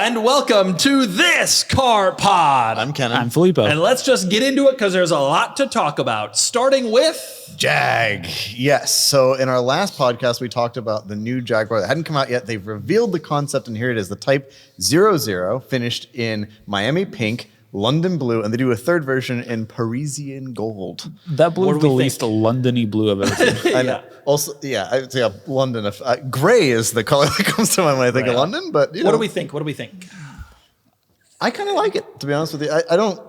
and welcome to this Car Pod. I'm Kennan. I'm Filippos. And let's just get into it because there's a lot to talk about, starting with Jag. Yes. So in our last podcast, we talked about the new Jaguar that hadn't come out yet. They've revealed the concept, and here it is, the Type 00, finished in Miami pink, London blue, and they do a third version in Parisian gold. That blue is the least London-y blue I've ever seen. I know. Also, yeah, I'd say London. Gray is the color that comes to mind when I think of London. But what do we think? What do we think? I kind of like it, to be honest with you. I don't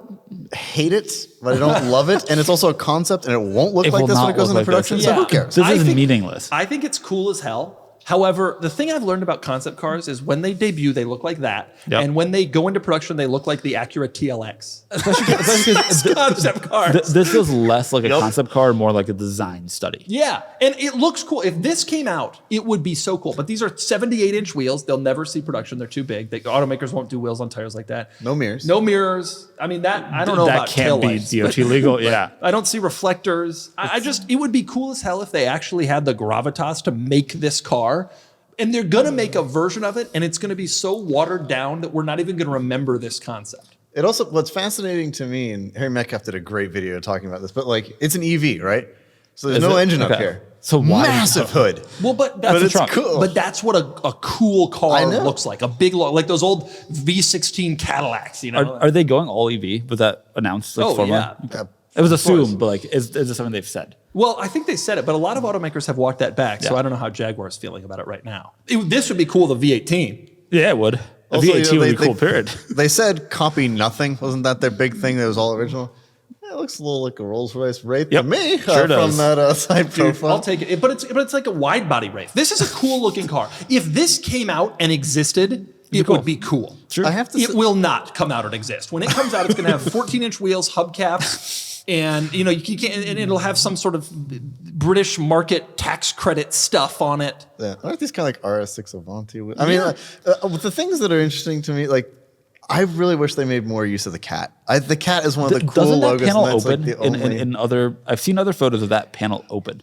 hate it, but I don't love it. And it's also a concept, and it won't look like this when it goes into production, so who cares? This is meaningless. I think it's cool as hell. However, the thing I've learned about concept cars is when they debut, they look like that. Yep. And when they go into production, they look like the Acura TLX. Especially concept cars. This feels less like a concept car, more like a design study. Yeah, and it looks cool. If this came out, it would be so cool. But these are 78-inch wheels. They'll never see production. They're too big. Automakers won't do wheels on tires like that. No mirrors. No mirrors. I mean, that I don't know about tail lights. That can't be DOT legal, yeah. I don't see reflectors. It would be cool as hell if they actually had the gravitas to make this car. And they're going to make a version of it, and it's going to be so watered down that we're not even going to remember this concept. It also, what's fascinating to me, and Harry Metcalf did a great video talking about this, but like, it's an EV, right? So there's no engine up here. So why massive hood. Well, but it's cool. But that's what a cool car looks like. A big, like those old V16 Cadillacs, you know? Are they going all EV? Was that announced? Like, yeah. It was assumed, but like, is this something they've said? Well, I think they said it, but a lot of automakers have walked that back, so I don't know how Jaguar is feeling about it right now. This would be cool, the V18. Yeah, it would. A Also, V18 would be cool, period. They said copy nothing. Wasn't that their big thing that was all original? Yeah, it looks a little like a Rolls Royce Wraith to me sure from that side profile. I'll take it. But it's like a wide body Wraith. This is a cool looking car. If this came out and existed, it would be cool. Sure. I have to it will not come out and exist. When it comes out, it's going to have 14-inch wheels, hubcaps. And you can't, and it'll have some sort of British market tax credit stuff on it. Yeah, aren't these kind of like RS6 Avanti? I mean, the things that are interesting to me, like, I really wish they made more use of the cat. The cat is one of the cool Doesn't that logos. panel and that's open like the only, in other? I've seen other photos of that panel open.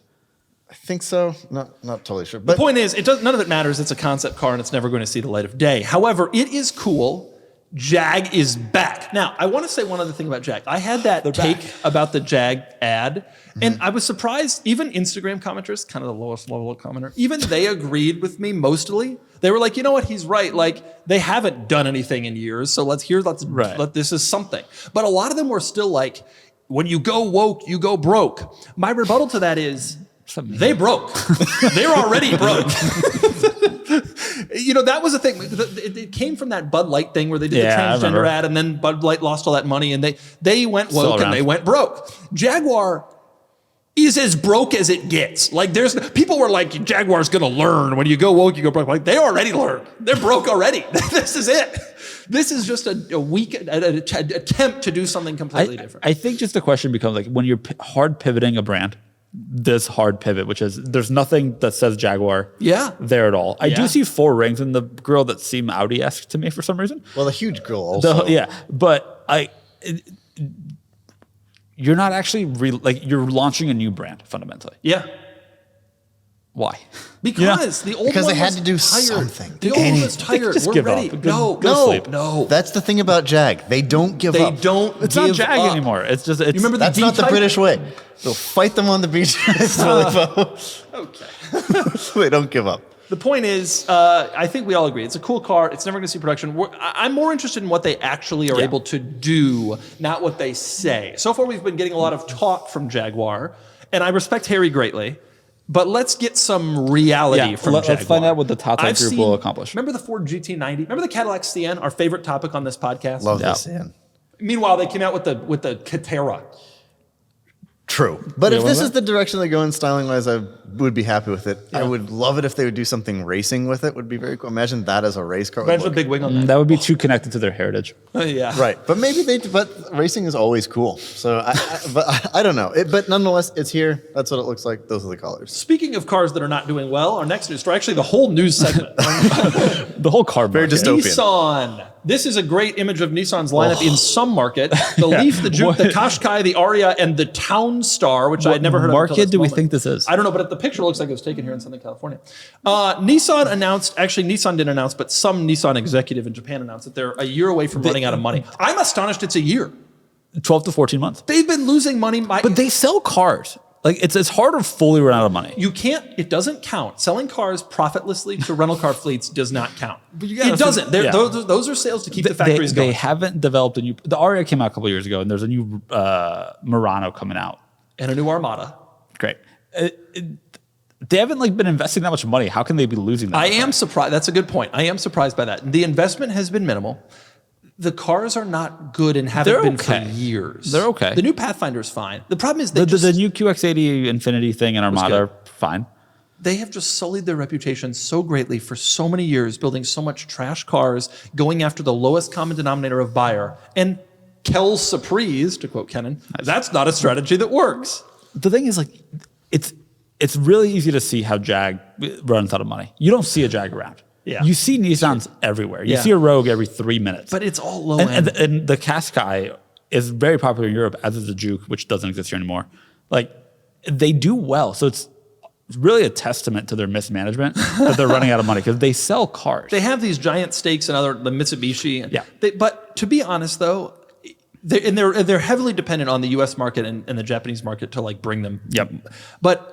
I think so. Not totally sure. The But point is, none of it matters. It's a concept car, and it's never going to see the light of day. However, it is cool. Jag is back. Now, I want to say one other thing about Jag. I had that take about the Jag ad, and I was surprised. Even Instagram commenters, kind of the lowest level of commenter, even they agreed with me mostly. They were like, you know what, he's right. Like, they haven't done anything in years, so let's this is something. But a lot of them were still like, when you go woke, you go broke. My rebuttal to that is, they broke. They're already broke. That was the thing. It came from that Bud Light thing where they did the transgender ad, and then Bud Light lost all that money, and they went woke and they went broke. Jaguar is as broke as it gets. Like, people were like, Jaguar's going to learn. When you go woke, you go broke. Like, they already learned. They're broke already. This is it. This is just a weak attempt to do something completely different. I think just the question becomes, like, when you're hard pivoting a brand, this hard pivot, which is there's nothing that says Jaguar there at all. I do see 4 rings in the grille that seem Audi-esque to me for some reason. Well, the huge grille also. But you're not actually you're launching a new brand fundamentally. Yeah. Why? Because the old one they had was to do tired. something. The old one was tired. Just We're give ready. up. No. sleep. No. That's the thing about Jag. They don't give up. They don't. It's not Jag anymore. It's just. You remember That's not the British way. They'll fight them on the beach. Okay. They don't give up. The point is, I think we all agree. It's a cool car. It's never going to see production. I'm more interested in what they actually are able to do, not what they say. So far, we've been getting a lot of talk from Jaguar, and I respect Harry greatly. But let's get some reality from Jaguar. Let's find out what the Tata Group will accomplish. Remember the Ford GT90? Remember the Cadillac Cayenne, our favorite topic on this podcast? Love the Cayenne. Meanwhile, they came out with the Catera. True. But if this is the direction they go in styling-wise, I would be happy with it. Yeah. I would love it if they would do something racing with it. Would be very cool. Imagine that as a race car. Imagine a big wing on that. That would be too connected to their heritage. Yeah. Right. But maybe but racing is always cool. So I don't know. But nonetheless, it's here. That's what it looks like. Those are the colors. Speaking of cars that are not doing well, our next news story, actually the whole news segment. The whole car market. Very dystopian. Nissan This is a great image of Nissan's lineup in some market. The Leaf, the Juke, the Qashqai, the Aria, and the Townstar, which I had never heard of. What market do we think this is? I don't know, but the picture looks like it was taken here in Southern California. Nissan announced, actually Nissan didn't announce, but some Nissan executive in Japan announced that they're a year away from running out of money. I'm astonished it's a year. 12 to 14 months. They've been losing money. But they sell cars. Like it's hard to fully run out of money. You can't, it doesn't count. Selling cars profitlessly to rental car fleets does not count. It doesn't. Those are sales to keep the factories going. They haven't developed a new, the Aria came out a couple years ago and there's a new Murano coming out. And a new Armada. Great. They haven't been investing that much money. How can they be losing that? I am surprised. That's a good point. I am surprised by that. The investment has been minimal. The cars are not good and haven't been for years. They're okay. The new Pathfinder is fine. The problem is the new QX80 Infinity thing and Armada are fine. They have just sullied their reputation so greatly for so many years, building so much trash cars, going after the lowest common denominator of buyer. And quelle surprise, to quote Kennan, that's not a strategy that works. The thing is, it's really easy to see how Jag runs out of money. You don't see a Jag around. Yeah. You see Nissans everywhere. You see a Rogue every 3 minutes. But it's all low end. And the Qashqai is very popular in Europe, as is the Juke, which doesn't exist here anymore. They do well. So it's really a testament to their mismanagement that they're running out of money because they sell cars. They have these giant stakes in the Mitsubishi. Yeah. But to be honest, though, they're heavily dependent on the U.S. market and the Japanese market to bring them. Yep. But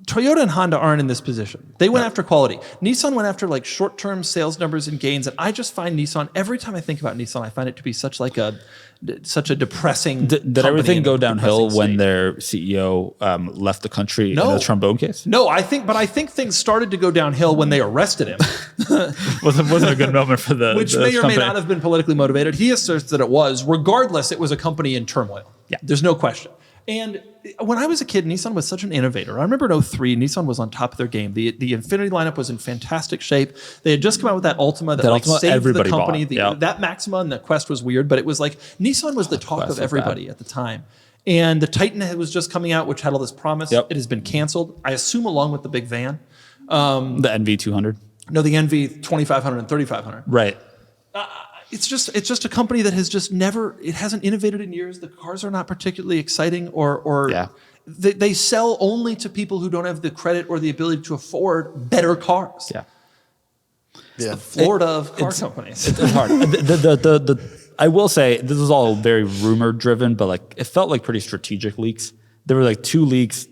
Toyota and Honda aren't in this position. They went after quality. Nissan went after short-term sales numbers and gains, and I just find Nissan. Every time I think about Nissan, I find it to be such a depressing. Did everything go downhill when their CEO left the country in a trombone case? No, I think things started to go downhill when they arrested him. wasn't a good moment for which may or may not have been politically motivated. He asserts that it was. Regardless, it was a company in turmoil. Yeah, there's no question. And when I was a kid, Nissan was such an innovator. I remember in 2003, Nissan was on top of their game. The Infinity lineup was in fantastic shape. They had just come out with that Altima that saved the company. That Maxima and the Quest was weird, but it was Nissan was the talk of everybody at the time. And the Titan was just coming out, which had all this promise. It has been canceled, I assume, along with the big van. The NV200? No, the NV 2500 and 3500. Right. It's just a company that has just it hasn't innovated in years. The cars are not particularly exciting they sell only to people who don't have the credit or the ability to afford better cars. Yeah. It's the Florida of car companies. It's hard. I will say this is all very rumor driven, but it felt pretty strategic leaks. There were 2 leaks.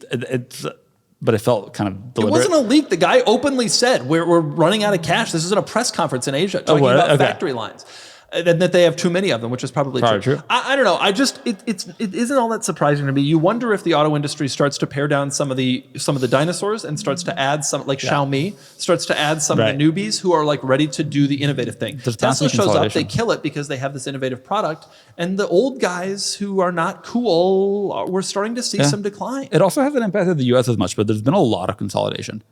But it felt kind of deliberate. It wasn't a leak. The guy openly said, we're running out of cash. This is a press conference in Asia talking about factory lines. And that they have too many of them, which is probably true. I don't know. It isn't all that surprising to me. You wonder if the auto industry starts to pare down some of the dinosaurs and starts to add some, Xiaomi, starts to add some of the newbies who are ready to do the innovative thing. Tesla shows up, they kill it because they have this innovative product. And the old guys who are not cool, we're starting to see some decline. It also hasn't impacted the US as much, but there's been a lot of consolidation.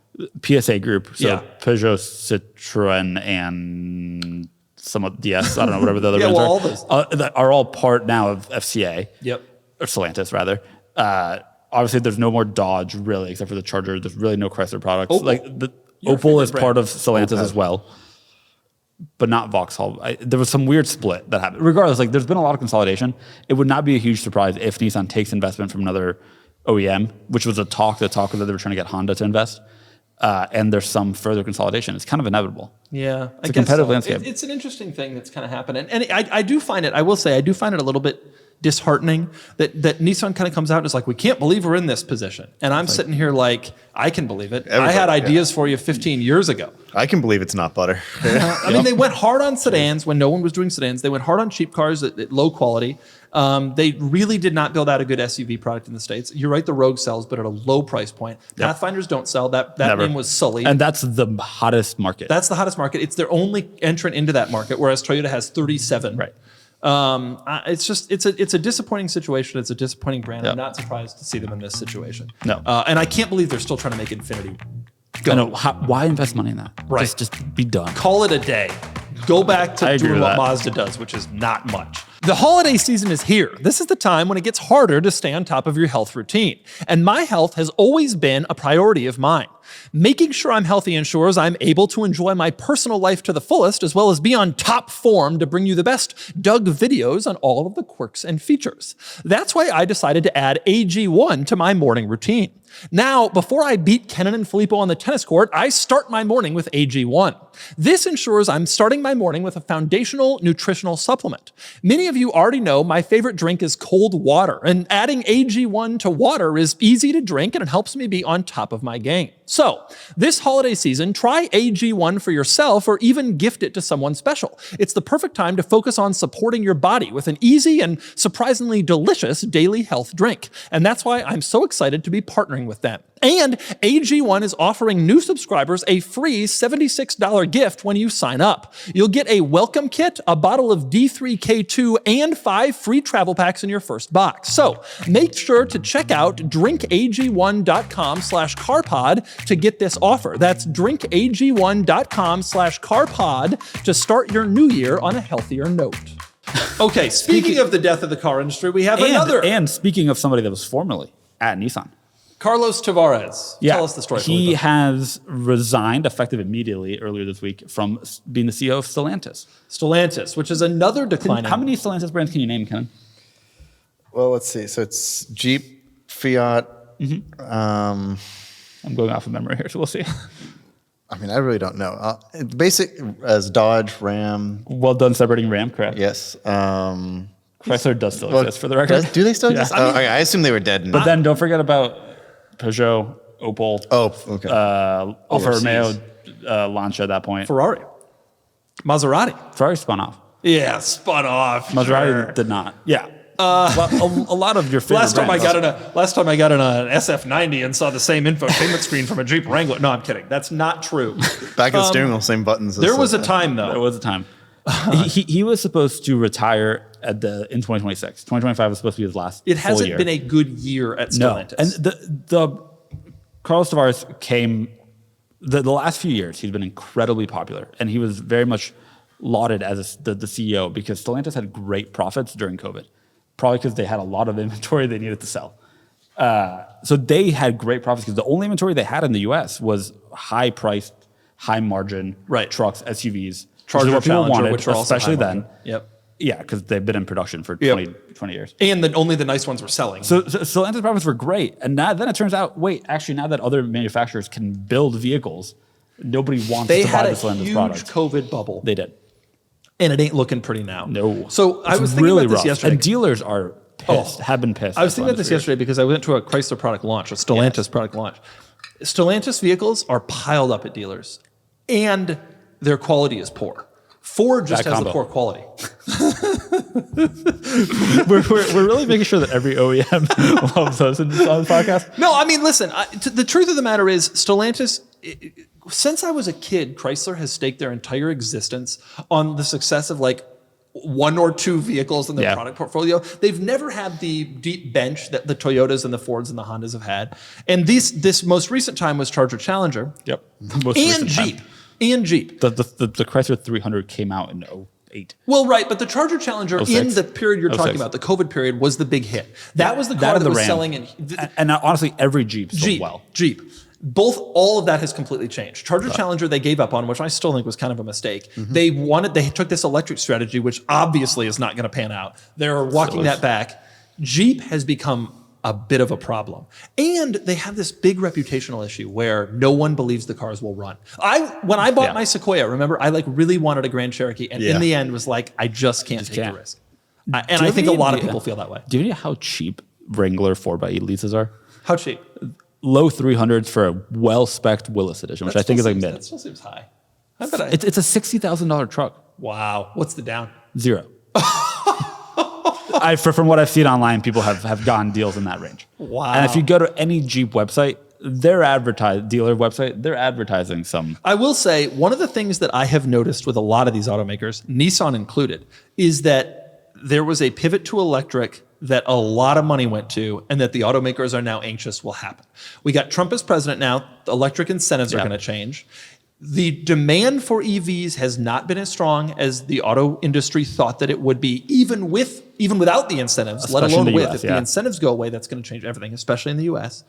PSA Group, Peugeot, Citroën, and some of DS, I don't know, whatever the other ones all those that are all part now of FCA. Yep. Or Stellantis, rather. Obviously, there's no more Dodge, really, except for the Charger. There's really no Chrysler products. Opel is part of Stellantis as well, but not Vauxhall. There was some weird split that happened. Regardless, there's been a lot of consolidation. It would not be a huge surprise if Nissan takes investment from another OEM, which was the talk that they were trying to get Honda to invest. And there's some further consolidation. It's kind of inevitable. Yeah, it's a competitive landscape. It's an interesting thing that's kind of happening. And I do find it, I will say, I do find it a little bit disheartening that Nissan kind of comes out and is we can't believe we're in this position. And I'm sitting here I can believe it. I had ideas for you 15 years ago. I can believe it's not butter. I mean, they went hard on sedans when no one was doing sedans. They went hard on cheap cars at low quality. They really did not build out a good SUV product in the States. You're right, the Rogue sells, but at a low price point. Pathfinders don't sell. That name was sullied. And that's the hottest market. That's the hottest market. It's their only entrant into that market, whereas Toyota has 37. Right. It's a disappointing situation. It's a disappointing brand. Yep. I'm not surprised to see them in this situation. No. And I can't believe they're still trying to make Infinity go. I know. Why invest money in that? Right. Just be done. Call it a day. Go back to doing what Mazda does, which is not much. The holiday season is here. This is the time when it gets harder to stay on top of your health routine. And my health has always been a priority of mine. Making sure I'm healthy ensures I'm able to enjoy my personal life to the fullest, as well as be on top form to bring you the best Doug videos on all of the quirks and features. That's why I decided to add AG1 to my morning routine. Now, before I beat Kennan and Filippos on the tennis court, I start my morning with AG1. This ensures I'm starting my morning with a foundational nutritional supplement. Many of you already know my favorite drink is cold water, and adding AG1 to water is easy to drink and it helps me be on top of my game. So, this holiday season, try AG1 for yourself or even gift it to someone special. It's the perfect time to focus on supporting your body with an easy and surprisingly delicious daily health drink. And that's why I'm so excited to be partnering with them. And AG1 is offering new subscribers a free $76 gift when you sign up. You'll get a welcome kit, a bottle of D3K2, and 5 free travel packs in your first box. So make sure to check out drinkag1.com/carpod to get this offer. That's drinkag1.com/carpod to start your new year on a healthier note. Okay, speaking of the death of the car industry, we have another. And speaking of somebody that was formerly at Nissan. Carlos Tavares. Tell us the story. He has resigned, effective immediately, earlier this week, from being the CEO of Stellantis. Stellantis, which is another declining. How many Stellantis brands can you name, Kennan? Well, let's see. So it's Jeep, Fiat. I'm going off of memory here, so we'll see. I mean, I really don't know. Basic as Dodge, Ram. Well done separating Ram, correct? Yes. Chrysler does still exist, for the record. Do they still exist? Yeah. Okay, I assume they were dead. But then don't forget about Peugeot, Opel, Alfa Romeo, Lancia at that point. Ferrari. Maserati. Ferrari spun off. Yeah, spun off. Maserati did not. Yeah. Well, a lot of your favorite last time I got in an SF90 and saw the same infotainment screen from a Jeep Wrangler. No, I'm kidding. That's not true. Back of the steering wheel, same buttons. There was a time, though. There was a time. he was supposed to retire in 2026. 2025 was supposed to be his last. It hasn't been a good year at Stellantis. No. And the Carlos Tavares came the last few years. He's been incredibly popular, and he was very much lauded as the CEO because Stellantis had great profits during COVID, probably because they had a lot of inventory they needed to sell. So they had great profits because the only inventory they had in the U.S. was high-priced, high-margin trucks, SUVs. Charger, Challenger, which are also especially then. Yep. Yeah, because they've been in production for 20 years. And only the nice ones were selling. So Stellantis profits were great. And then it turns out, actually, now that other manufacturers can build vehicles, nobody wants to buy the Stellantis products. They had a huge COVID bubble. They did. And it ain't looking pretty now. No. So I was thinking about this yesterday. And dealers are pissed, have been pissed. I was thinking about this yesterday because I went to a Chrysler product launch, a Stellantis product launch. Stellantis vehicles are piled up at dealers. And their quality is poor. Ford just has the poor quality. we're really making sure that every OEM loves us on this podcast. No, I mean, listen, the truth of the matter is Stellantis, since I was a kid, Chrysler has staked their entire existence on the success of like one or two vehicles in their product portfolio. They've never had the deep bench that the Toyotas and the Fords and the Hondas have had. And this most recent time was Charger Challenger. Yep. And Jeep. And Jeep. The Chrysler 300 came out in 2008. Well, right, but the Charger Challenger 06? in the period you're talking about, the COVID period, was the big hit. That was the car that was selling. And honestly, every Jeep sold well. Jeep. All of that has completely changed. Charger Challenger they gave up on, which I still think was kind of a mistake. Mm-hmm. They took this electric strategy, which obviously is not going to pan out. They're walking that back. Jeep has become a bit of a problem. And they have this big reputational issue where no one believes the cars will run. When I bought my Sequoia, remember, I really wanted a Grand Cherokee, and in the end was like, I just can't take the risk. And I think a lot of people feel that way. Do you know how cheap Wrangler 4x8 leases are? How cheap? Low 300s for a well-spec'd Willis edition, which I think is like mid. That still seems high. It's a $60,000 truck. Wow. What's the down? 0. From what I've seen online, people have gotten deals in that range. Wow. And if you go to any Jeep website, dealer website, they're advertising some. I will say, one of the things that I have noticed with a lot of these automakers, Nissan included, is that there was a pivot to electric that a lot of money went to and that the automakers are now anxious will happen. We got Trump as president now. The electric incentives are going to change. The demand for EVs has not been as strong as the auto industry thought that it would be, even without the incentives, Especially let alone in the with. US, If the incentives go away, that's going to change everything, especially in the US.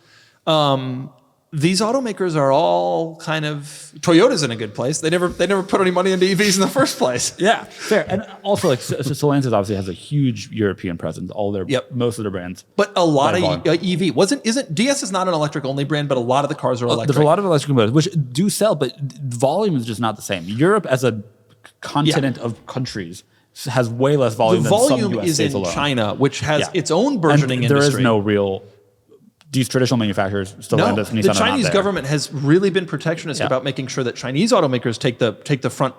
These automakers are all kind of, Toyota's in a good place. They never put any money into EVs in the first place. Yeah, fair. And also, like, Stellantis obviously has a huge European presence. Most of their brands. But a lot of EV DS is not an electric only brand, but a lot of the cars are electric. There's a lot of electric motors which do sell, but volume is just not the same. Europe, as a continent of countries, has way less volume than some US volume is in alone. China, which has its own burgeoning and there industry. is no real. These traditional manufacturers, Stellantis, Nissan, the Chinese government has really been protectionist Yeah. about making sure that Chinese automakers take the front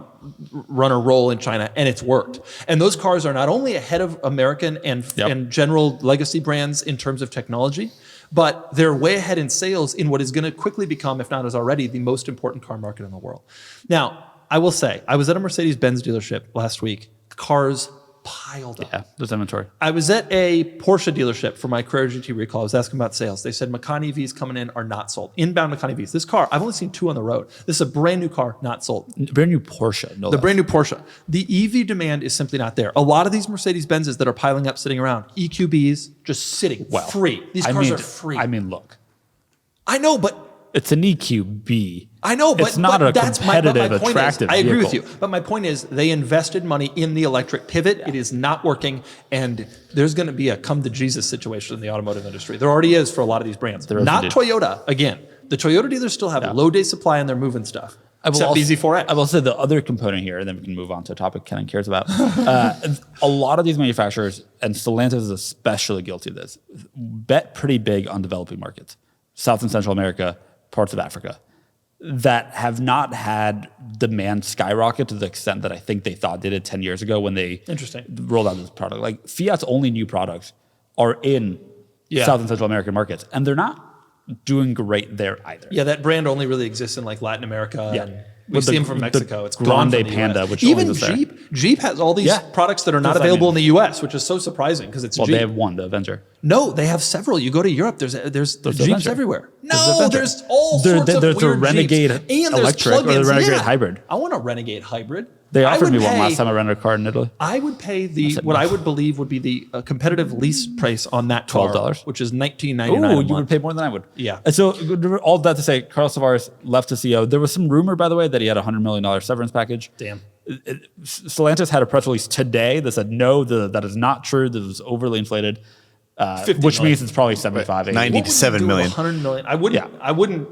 runner role in China, and it's worked. And those cars are not only ahead of American and general legacy brands in terms of technology, but they're way ahead in sales in what is going to quickly become, if not as already, the most important car market in the world. Now, I will say, I was at a Mercedes-Benz dealership last week. Cars piled up. Yeah, there's inventory. I was at a Porsche dealership for my Carrera GT recall. I was asking about sales. They said Macan EVs coming in are not sold. Inbound Macan EVs. This car, I've only seen 2 on the road. This is a brand new car, not sold. Brand new Porsche. No, The brand new Porsche. The EV demand is simply not there. A lot of these Mercedes-Benzes that are piling up, sitting around, EQBs, just sitting free. These cars are free. I mean, look. I know, but It's an EQB. I know, but it's not a competitive, attractive I agree with vehicle. you. But my point is, they invested money in the electric pivot. It is not working, and there's going to be a come to Jesus situation in the automotive industry. There already is for a lot of these brands. Not Toyota. Again, the Toyota dealers still have low day supply, and they're moving stuff. Except BZ4X. I will say the other component here, and then we can move on to a topic Kennan cares about. A lot of these manufacturers, and Stellantis is especially guilty of this, bet pretty big on developing markets, South and Central America, parts of Africa, that have not had demand skyrocket to the extent that I think they thought they did 10 years ago when they rolled out this product. Like Fiat's only new products are in South and Central American markets, and they're not doing great there either. Yeah, that brand only really exists in like Latin America. And we see them from Mexico. It's Grande gone from the Panda, US. which even only was there. Jeep has all these products that are not available in the US, which is so surprising because it's Jeep. They have one, the Avenger. No, they have several. You go to Europe, there's Jeeps everywhere. No, there's all sorts of there's weird a Renegade Jeeps. And there's electric or the plug-ins. Renegade hybrid. I want a Renegade hybrid. They offered me one last time I rented a car in Italy. I would pay I would believe would be the competitive lease price on that car, $12, which is $19.99. Oh, you would pay more than I would. Yeah. And so all of that to say, Carlos Tavares left as CEO. There was some rumor, by the way, that he had a $100 million severance package. Damn. Stellantis had a press release today that said, no, that is not true. This was overly inflated, which means it's probably 75, 80. 90 to 7 million. 100 million. I wouldn't.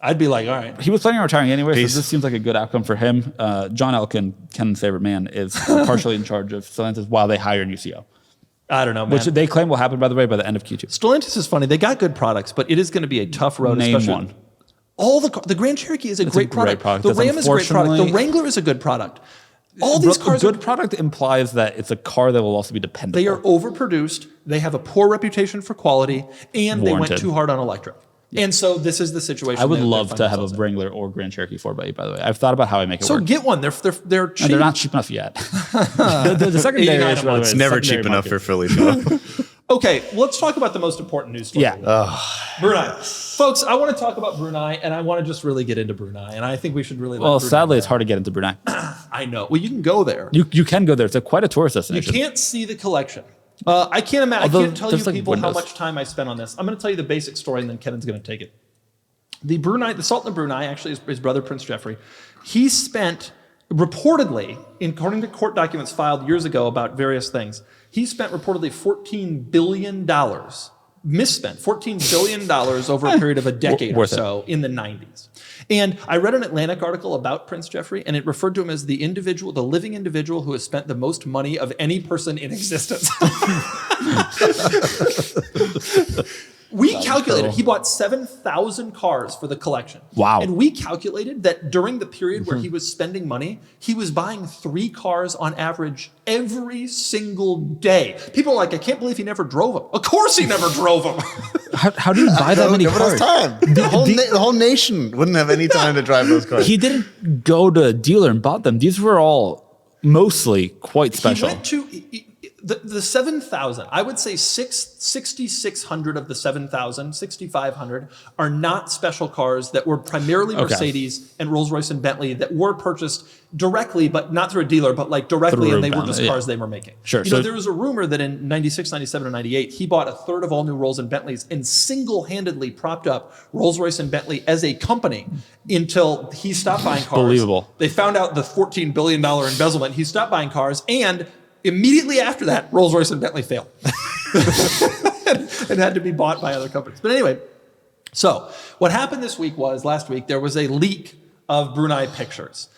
I'd be like, all right. He was planning on retiring anyway, so this seems like a good outcome for him. John Elkann, Kennan's favorite man, is partially in charge of Stellantis while they hire a new CEO. I don't know, man. Which they claim will happen, by the way, by the end of Q2. Stellantis is funny. They got good products, but it is going to be a tough road. Name especially one. All the Grand Cherokee is a great product. The That's Ram is a great product. The Wrangler is a good product. All these cars good product implies that it's a car that will also be dependable. They are overproduced. They have a poor reputation for quality, and they went too hard on electric. And so this is the situation. I would love to have a Wrangler or Grand Cherokee 4x8, by the way. I've thought about how I make it work. So get one. They're cheap. And they're not cheap enough yet. the secondary is, by the way, it's never cheap enough for Filippos. Okay, let's talk about the most important news story. Brunei. Folks, I want to talk about Brunei, and I want to just really get into Brunei, and I think we should really let Brunei sadly, go. it's hard to get into Brunei. I know. Well, you can go there. You can go there. It's quite a tourist destination. You can't see the collection. I can't imagine. I can't tell you like people how much time I spent on this. I'm going to tell you the basic story, and then Kennan's going to take it. The Sultan of Brunei, actually his brother Prince Jeffrey, he spent reportedly, according to court documents filed years ago about various things, he spent reportedly $14 billion, misspent $14 billion over a period of a decade or so in the 90s. And I read an Atlantic article about Prince Jeffrey, and it referred to him as the living individual who has spent the most money of any person in existence. We calculated he bought 7,000 cars for the collection. Wow. And we calculated that during the period where he was spending money, he was buying 3 cars on average every single day. People are like, I can't believe he never drove them. Of course he never drove them. How do you buy that many cars? Time. The whole nation wouldn't have any time to drive those cars. He didn't go to a dealer and bought them. These were all mostly quite special. He went to... The 7,000, I would say 6,600 of the 7,000, 6,500 are not special cars that were primarily Mercedes and Rolls-Royce and Bentley that were purchased directly, but not through a dealer, but like directly, Through and they were Bentley, just cars they were making. Sure. You know, there was a rumor that in 96, 97, and 98, he bought a third of all new Rolls and Bentleys and single-handedly propped up Rolls-Royce and Bentley as a company until he stopped buying cars. Believable. They found out the $14 billion embezzlement. He stopped buying cars, and immediately after that, Rolls-Royce and Bentley failed and had to be bought by other companies. But anyway, so what happened last week, there was a leak of Brunei pictures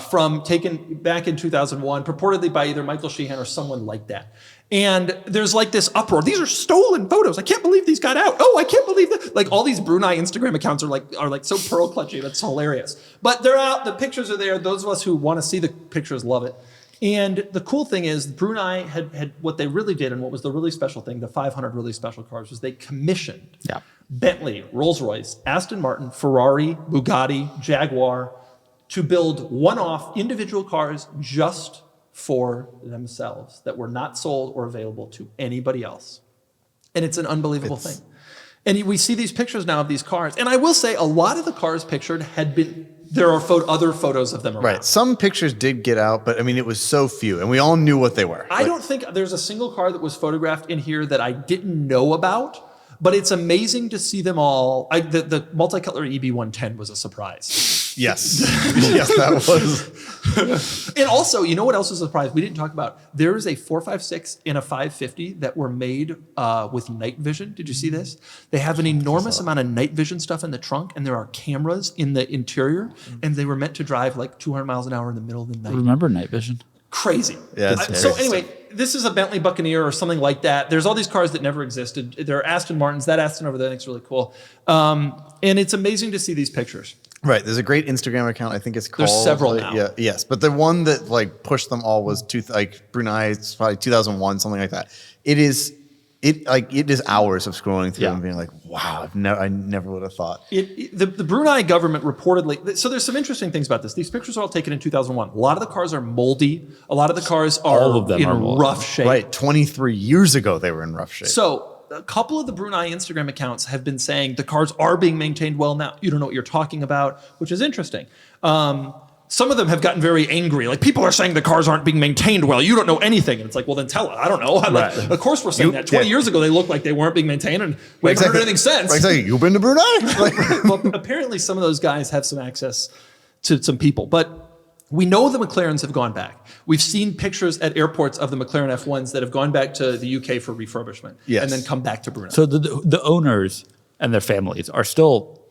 from taken back in 2001, purportedly by either Michael Sheehan or someone like that. And there's like this uproar. These are stolen photos. I can't believe these got out. Oh, I can't believe that. Like all these Brunei Instagram accounts are like so pearl clutchy. That's hilarious. But they're out. The pictures are there. Those of us who want to see the pictures love it. And the cool thing is Brunei had what they really did, and what was the really special thing, the 500 really special cars, was they commissioned Bentley, Rolls-Royce, Aston Martin, Ferrari, Bugatti, Jaguar to build one-off individual cars just for themselves that were not sold or available to anybody else. And it's an unbelievable thing. And we see these pictures now of these cars. And I will say a lot of the cars pictured had been, there are other photos of them around. Right. Some pictures did get out, but I mean, it was so few, and we all knew what they were. I don't think there's a single car that was photographed in here that I didn't know about, but it's amazing to see them all. The multicolor EB110 was a surprise. Yes. Yes, that was. And also, you know what else was a surprise we didn't talk about? There is a 456 and a 550 that were made with night vision. Did you see this? They have an enormous amount of night vision stuff in the trunk, and there are cameras in the interior, and they were meant to drive like 200 miles an hour in the middle of the night. Remember night vision? Crazy. Yeah, So anyway, this is a Bentley Buccaneer or something like that. There's all these cars that never existed. There are Aston Martins. That Aston over there I think is really cool. And it's amazing to see these pictures. Right. There's a great Instagram account. I think it's called. There's several now. Yeah. Yes. But the one that like pushed them all was Brunei. It's probably 2001, something like that. It is hours of scrolling through and being like, wow, I never would have thought. The Brunei government reportedly, so there's some interesting things about this. These pictures are all taken in 2001. A lot of the cars are moldy. A lot of the cars are in rough shape. Right. 23 years ago, they were in rough shape. So a couple of the Brunei Instagram accounts have been saying the cars are being maintained well now. You don't know what you're talking about, which is interesting. Some of them have gotten very angry. Like, people are saying the cars aren't being maintained well. You don't know anything. And it's like, well, then tell us. I don't know. Like, of course we're saying that. 20 years ago, they looked like they weren't being maintained, and we haven't heard anything since. Exactly. You've been to Brunei? Well, apparently some of those guys have some access to some people. But we know the McLarens have gone back. We've seen pictures at airports of the McLaren F1s that have gone back to the UK for refurbishment and then come back to Brunei. So the owners and their families are still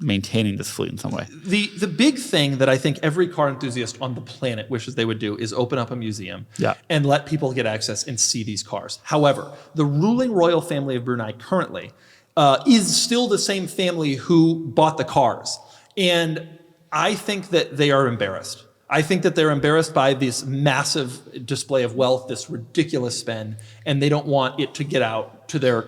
maintaining this fleet in some way. The big thing that I think every car enthusiast on the planet wishes they would do is open up a museum and let people get access and see these cars. However, the ruling royal family of Brunei currently is still the same family who bought the cars. And I think that they are embarrassed. I think that they're embarrassed by this massive display of wealth, this ridiculous spend, and they don't want it to get out to their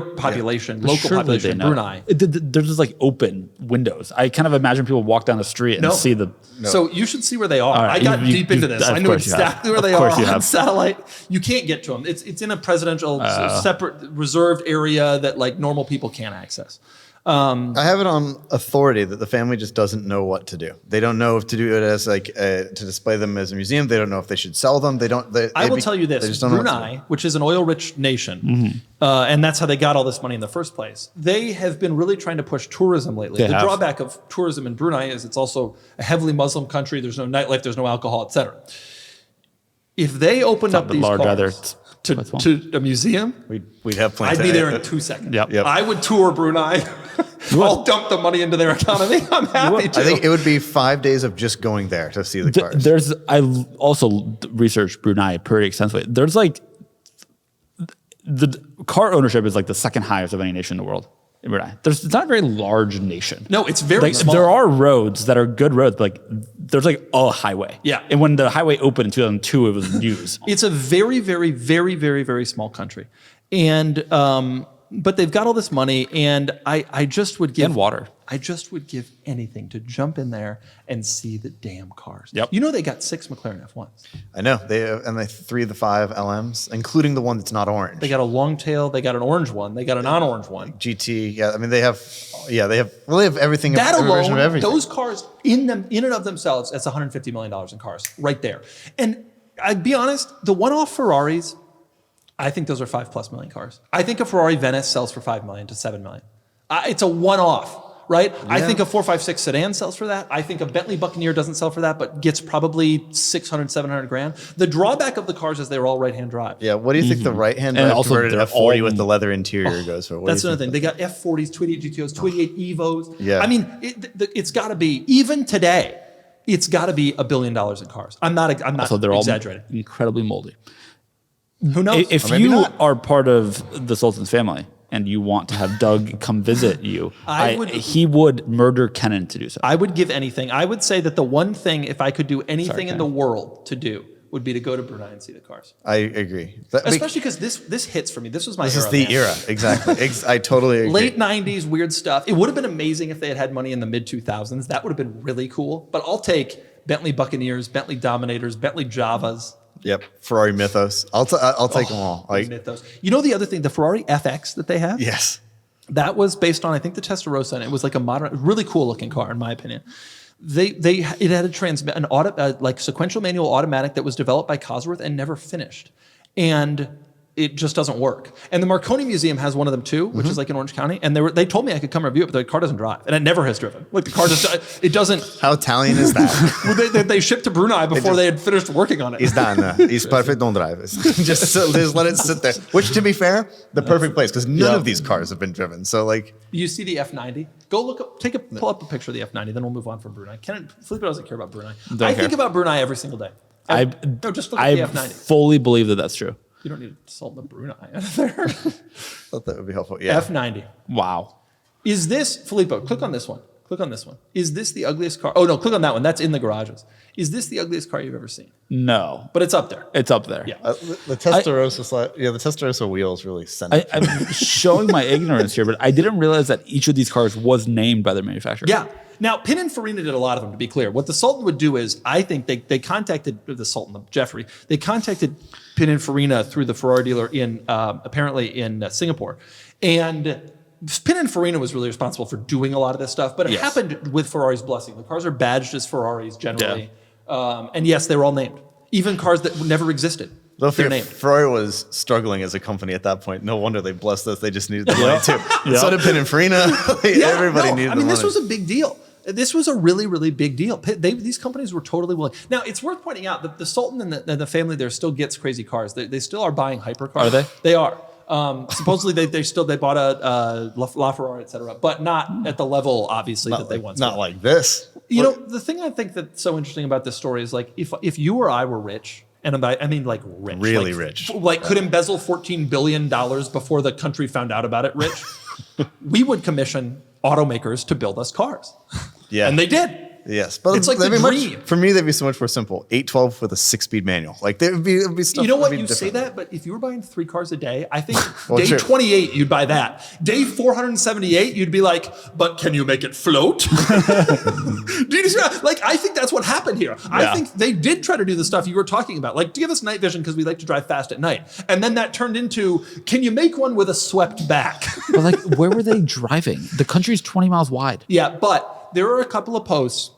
population, local population in Brunei. There's just like open windows. I kind of imagine people walk down the street and see the. No. So you should see where they are. Right. I got deep into this. I know exactly where they are on satellite. You can't get to them. It's in a presidential separate reserved area that like normal people can't access. I have it on authority that the family just doesn't know what to do. They don't know if to do it as like to display them as a museum. They don't know if they should sell them. I will tell you this: Brunei, which is an oil-rich nation, and that's how they got all this money in the first place. They have been really trying to push tourism lately. The drawback of tourism in Brunei is it's also a heavily Muslim country. There's no nightlife. There's no alcohol, etc. If they opened up these cars to a museum, we'd have plans. I'd be there in 2 seconds. Yep. I would tour Brunei. I'll dump the money into their economy. I'm happy to. I think it would be 5 days of just going there to see the cars. I also researched Brunei pretty extensively. There's like the car ownership is like the second highest of any nation in the world. In Brunei, it's not a very large nation. No, it's very small. There are roads that are good roads, but like there's like a highway. Yeah. And when the highway opened in 2002, it was news. It's a very, very, very, very, very small country. And But they've got all this money, and I just would give... And water. I just would give anything to jump in there and see the damn cars. Yep. You know they got 6 McLaren F1s. I know. They 3 of the 5 LMs, including the one that's not orange. They got a long tail. They got an orange one. They got a non-orange one. GT. Yeah, I mean, they have everything. That every version alone, of everything. those cars in and of themselves, that's $150 million in cars right there. And I'd be honest, the one-off Ferraris, I think those are $5+ million cars. I think a Ferrari Venice sells for $5 million to $7 million. It's a one-off. Right? Yeah. I think a 456 sedan sells for that. I think a Bentley Buccaneer doesn't sell for that, but gets probably 600, 700 grand. The drawback of the cars is they were all right-hand drive. Yeah. What do you think the right-hand drive converted F40 with the leather interior goes for? That's another thing. They got F40s, 288 GTOs, 288 Evos. Yeah. I mean, it's got to be, even today, it's got to be $1 billion in cars. I'm not so they're exaggerating. All incredibly moldy. Who knows? If you are part of the Sultan's family, and you want to have Doug come visit you, he would murder Kennan to do so. I would give anything. I would say that the one thing, if I could do anything in the world to do, would be to go to Brunei and see the cars. I agree. Especially because this hits for me. This was my era. This is the era. Exactly. I totally agree. Late 90s, weird stuff. It would have been amazing if they had money in the mid-2000s. That would have been really cool. But I'll take Bentley Buccaneers, Bentley Dominators, Bentley Javas. Yep, Ferrari Mythos. I'll take them all. Mythos. You know the other thing, the Ferrari FX that they have? Yes. That was based on, I think, the Testarossa, and it was like a modern, really cool looking car, in my opinion. It had like sequential manual automatic that was developed by Cosworth and never finished, and it just doesn't work. And the Marconi Museum has one of them too, which is like in Orange County. And they told me I could come review it, but the car doesn't drive, and it never has driven. Like the car just it doesn't. How Italian is that? Well, they shipped to Brunei before they had finished working on it. It's done. It's perfect. Don't drive it. just let it sit there. Which, to be fair, the perfect place because none of these cars have been driven. So like, you see the F90. Go look up. Pull up a picture of the F90. Then we'll move on from Brunei. Filippos doesn't care about Brunei. I think about Brunei every single day. Just look at the F90. I fully believe that that's true. You don't need to Sultan of Brunei there. Thought that would be helpful. Yeah. F90. Wow. Is this, Filippo, click on this one. Click on this one. Is this the ugliest car? Oh, no, click on that one. That's in the garages. Is this the ugliest car you've ever seen? No. But it's up there. It's up there. Yeah. The Testarossa, the Testarossa wheels really send it. I'm showing my ignorance here, but I didn't realize that each of these cars was named by their manufacturer. Yeah. Now, Pininfarina did a lot of them, to be clear. What the Sultan would do is, I think they contacted the Sultan, Jeffrey, they contacted Pininfarina through the Ferrari dealer apparently in Singapore. And Pininfarina was really responsible for doing a lot of this stuff, but it happened with Ferrari's blessing. The cars are badged as Ferraris generally. Yeah. And yes, they were all named. Even cars that never existed. They're named. Ferrari was struggling as a company at that point. No wonder they blessed us. They just needed the money too. So did Pininfarina. Everybody needed the money. This was a big deal. This was a really, really big deal. These companies were totally willing. Now, it's worth pointing out that the Sultan and the family there still gets crazy cars. They still are buying hypercars. Are they? They are. Supposedly, they bought a LaFerrari, et cetera, but not at the level, obviously, that they once Not were. like this. You know, the thing I think that's so interesting about this story is like, if you or I were rich, and I mean like rich. Really rich. Like could embezzle $14 billion before the country found out about it rich, we would commission automakers to build us cars. Yeah. And they did. Yes, but it's like the dream. For me, they'd be so much more simple. 812 with a 6-speed manual. Like it'd be stuff. You know what? You say that, but if you were buying 3 cars a day, I think day 28 you'd buy that. Day 478 you'd be like, but can you make it float? Do you see? Like I think that's what happened here. I think they did try to do the stuff you were talking about, like give us night vision because we like to drive fast at night, and then that turned into, can you make one with a swept back? But like, where were they driving? The country's 20 miles wide. Yeah, but there are a couple of posts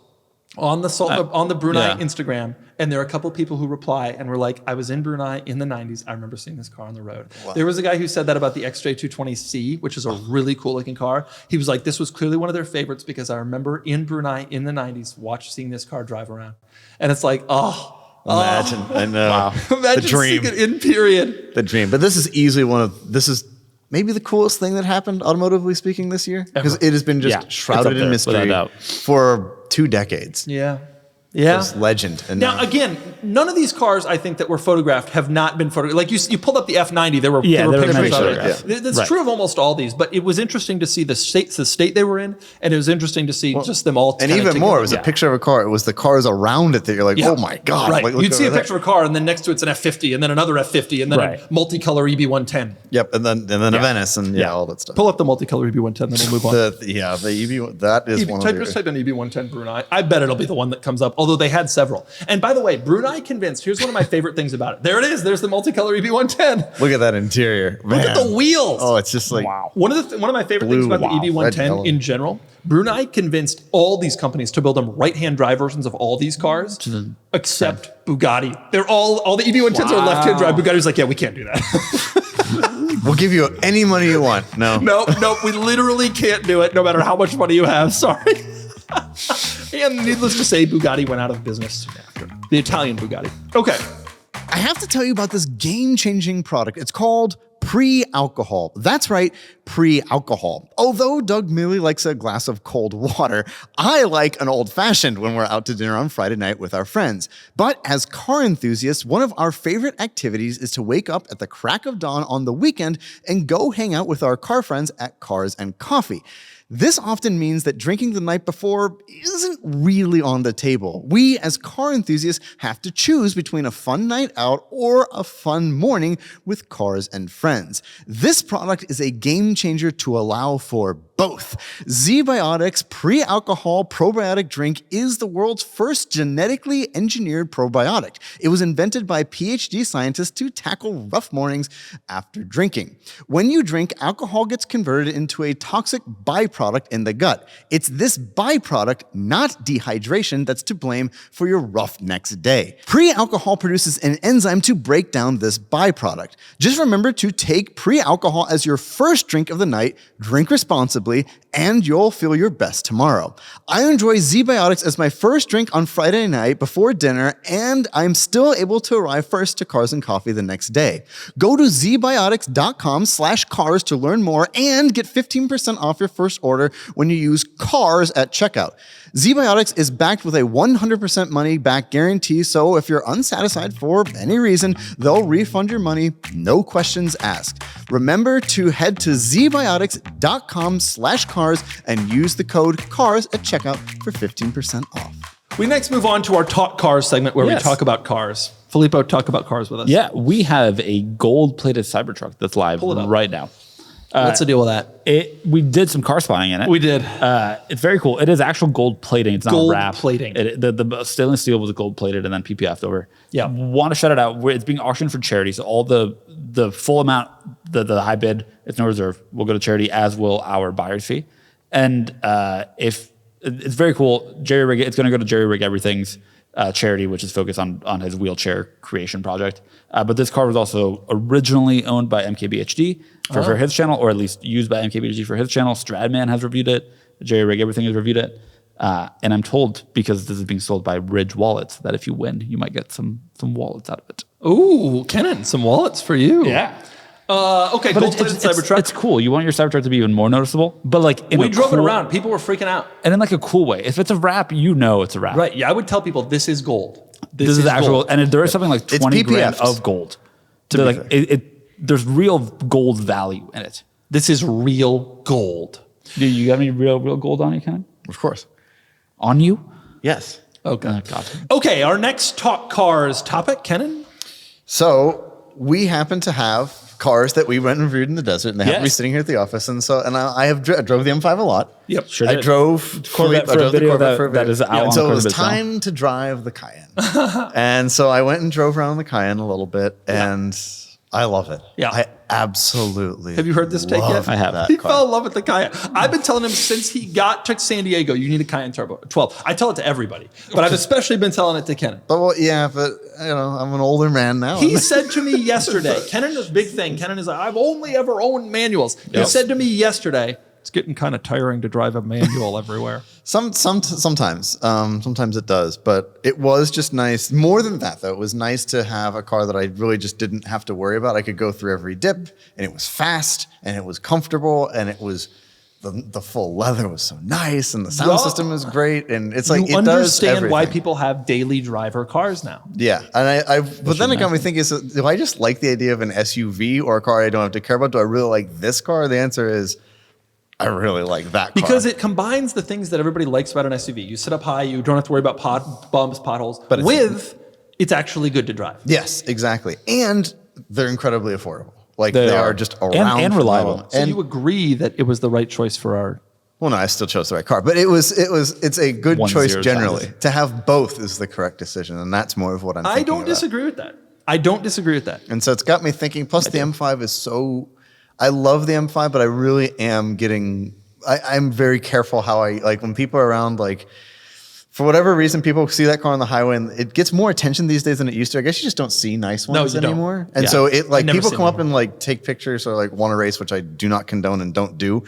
on the Brunei Instagram, and there are a couple of people who reply and were like, I was in Brunei in the 90s. I remember seeing this car on the road. Wow. There was a guy who said that about the XJ220C, which is a really cool looking car. He was like, this was clearly one of their favorites because I remember in Brunei in the 90s seeing this car drive around. And it's like, imagine. I know. Wow. Imagine the dream. seeing it in period. The dream. But this is easily this is maybe the coolest thing that happened automotively speaking this year, because it has been just shrouded in mystery for 2 decades. Yeah. Yeah. was legend. And now, again, none of these cars I think that were photographed have not been photographed. Like you pulled up the F90, there were pictures of it. Yeah. That's true of almost all these, but it was interesting to see the state they were in, and it was interesting to see just them all. And even more, it was a picture of a car. It was the cars around it that you're like, oh my God. Right. Like, You'd see a picture of a car, and then next to it's an F50, and then another F50, and then a multicolor EB110. Yep, and then a Venice, and all that stuff. Pull up the multicolor EB110, then we'll move on. The EB, that is one of the... Just type in EB110 Brunei. I bet it'll be the one that comes up, although they had several. And by the way, Brunei convinced, here's one of my favorite things about it. There it is. There's the multicolor EB110. Look at that interior. Man. Look at the wheels. Oh, it's just like... Wow. One of my favorite things about the EB110 in general, Brunei convinced all these companies to build them right-hand drive versions of all these cars, except Bugatti. They're all the EB110s are left-hand drive. Bugatti's like, yeah, we can't do that. We'll give you any money you want. No. Nope, we literally can't do it, no matter how much money you have. Sorry. And needless to say, Bugatti went out of business after. The Italian Bugatti. Okay. I have to tell you about this game-changing product. It's called pre-alcohol. That's right, pre-alcohol. Although Doug merely likes a glass of cold water, I like an old-fashioned when we're out to dinner on Friday night with our friends. But as car enthusiasts, one of our favorite activities is to wake up at the crack of dawn on the weekend and go hang out with our car friends at Cars and Coffee. This often means that drinking the night before isn't really on the table. We, as car enthusiasts, have to choose between a fun night out or a fun morning with cars and friends. This product is a game changer to allow for both. ZBiotics pre-alcohol probiotic drink is the world's first genetically engineered probiotic. It was invented by PhD scientists to tackle rough mornings after drinking. When you drink, alcohol gets converted into a toxic byproduct in the gut. It's this byproduct, not dehydration, that's to blame for your rough next day. Pre-alcohol produces an enzyme to break down this byproduct. Just remember to take pre-alcohol as your first drink of the night, drink responsibly, and you'll feel your best tomorrow. I enjoy ZBiotics as my first drink on Friday night before dinner, and I'm still able to arrive first to Cars and Coffee the next day. Go to zbiotics.com/cars to learn more and get 15% off your first order when you use CARS at checkout. ZBiotics is backed with a 100% money-back guarantee, so if you're unsatisfied for any reason, they'll refund your money, no questions asked. Remember to head to zbiotics.com/cars and use the code CARS at checkout for 15% off. We next move on to our Talk Cars segment where we talk about cars. Filippo, talk about cars with us. Yeah, we have a gold-plated Cybertruck that's live right now. What's the deal with that? We did some car spying in it. We did. It's very cool. It is actual gold plating. It's not gold wrap. Plating. The stainless steel was gold plated and then PPF'd over. Yeah. Want to shout it out. It's being auctioned for charity. So all the full amount, the high bid, it's no reserve, will go to charity, as will our buyer's fee. And if it's very cool, Jerry Rig, it's going to go to Jerry Rig Everything's charity, which is focused on his wheelchair creation project. But this car was also originally owned by MKBHD for his channel, or at least used by MKBHD for his channel. Stradman has reviewed it. Jerry Rig Everything has reviewed it. And I'm told, because this is being sold by Ridge Wallets, that if you win, you might get some wallets out of it. Ooh, Kennan, some wallets for you. Yeah. Okay, gold-plated Cybertruck. It's cool. You want your Cybertruck to be even more noticeable, but like we drove it around. People were freaking out, and in like a cool way. If it's a wrap, you know it's a wrap. Right? Yeah, I would tell people this is gold. This is actual, gold. And there is something like 20 grand of gold. There's real gold value in it. This is real gold. Do you have any real gold on you, Kennan? Of course. On you? Yes. Okay. Oh, God. Okay. Our next Talk Cars topic, Kennan. So we happen to have cars that we went and reviewed in the desert, and they have to be sitting here at the office. And so, I drove the M5 a lot. Yep, sure. I drove Corvette for a video that is out on so it was time to drive the Cayenne. And so I went and drove around the Cayenne a little bit, and I love it. Yeah. I absolutely Have you heard this take yet? I have. He fell in love with the Cayenne. I've been telling him since he got to San Diego, you need a Cayenne Turbo 12. I tell it to everybody, but I've especially been telling it to Kennan. But I'm an older man now. He said to me yesterday, Kennan, this big thing, Kennan is like, I've only ever owned manuals. He said to me yesterday, it's getting kind of tiring to drive a manual everywhere. Sometimes it does, but it was just nice. More than that, though, it was nice to have a car that I really just didn't have to worry about. I could go through every dip, and it was fast, and it was comfortable, and it was the full leather was so nice, and the sound system is great, and it's like you it does understand everything. why people have daily driver cars now. Yeah, and but then it got me thinking: do I just like the idea of an SUV or a car I don't have to care about? Do I really like this car? The answer is, I really like that car because it combines the things that everybody likes about an SUV. You sit up high, you don't have to worry about bumps, potholes, but it's actually good to drive. Yes, exactly, and they're incredibly affordable. Like they are just around and reliable. So you agree that it was the right choice for our... Well, no, I still chose the right car, but it's a good choice generally. times. To have both is the correct decision, and that's more of what I'm thinking I don't disagree with that. I don't disagree with that. And so it's got me thinking, plus the M5 is so... I love the M5, but I really am getting... I'm very careful how I... Like when people are around, like... For whatever reason, people see that car on the highway, and it gets more attention these days than it used to. I guess you just don't see nice ones anymore. And so it like people come up and like take pictures or like want to race, which I do not condone and don't do.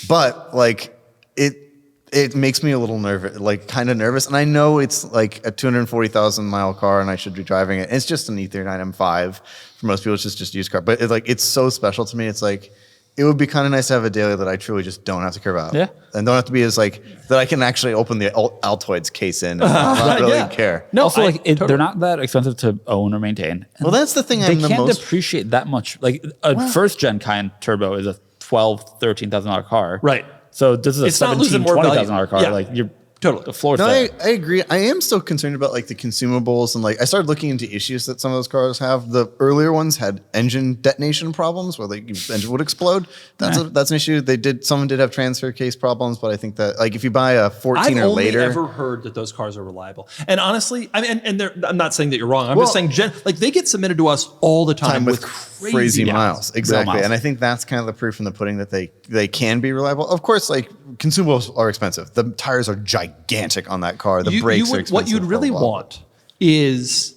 But like it makes me a little nervous, like kind of nervous. And I know it's like a 240,000 mile car and I should be driving it. It's just an E39 M5. For most people, it's just a used car. But it's so special to me. It's like, it would be kind of nice to have a daily that I truly just don't have to care about. Yeah. And don't have to be as like, that I can actually open the Altoids case in and not really care. No, also, they're not that expensive to own or maintain. Well, that's the thing They can't depreciate that much. Like a first-gen Cayenne Turbo is a $12,000, $13,000 car. Right. So this is a $17,000, $20,000 car. Yeah. Like you're... Totally. The floor No, I agree. I am still concerned about like the consumables, and like I started looking into issues that some of those cars have. The earlier ones had engine detonation problems where like the engine would explode. That's an issue. Someone did have transfer case problems, but I think that like if you buy a 14 or later, I've only ever heard that those cars are reliable. And honestly, I mean, I'm not saying that you're wrong. I'm just saying like they get submitted to us all the time with crazy miles. Exactly. Miles. And I think that's kind of the proof in the pudding that they can be reliable. Of course, like consumables are expensive. The tires are gigantic on that car. The brakes are expensive. What you'd really want is,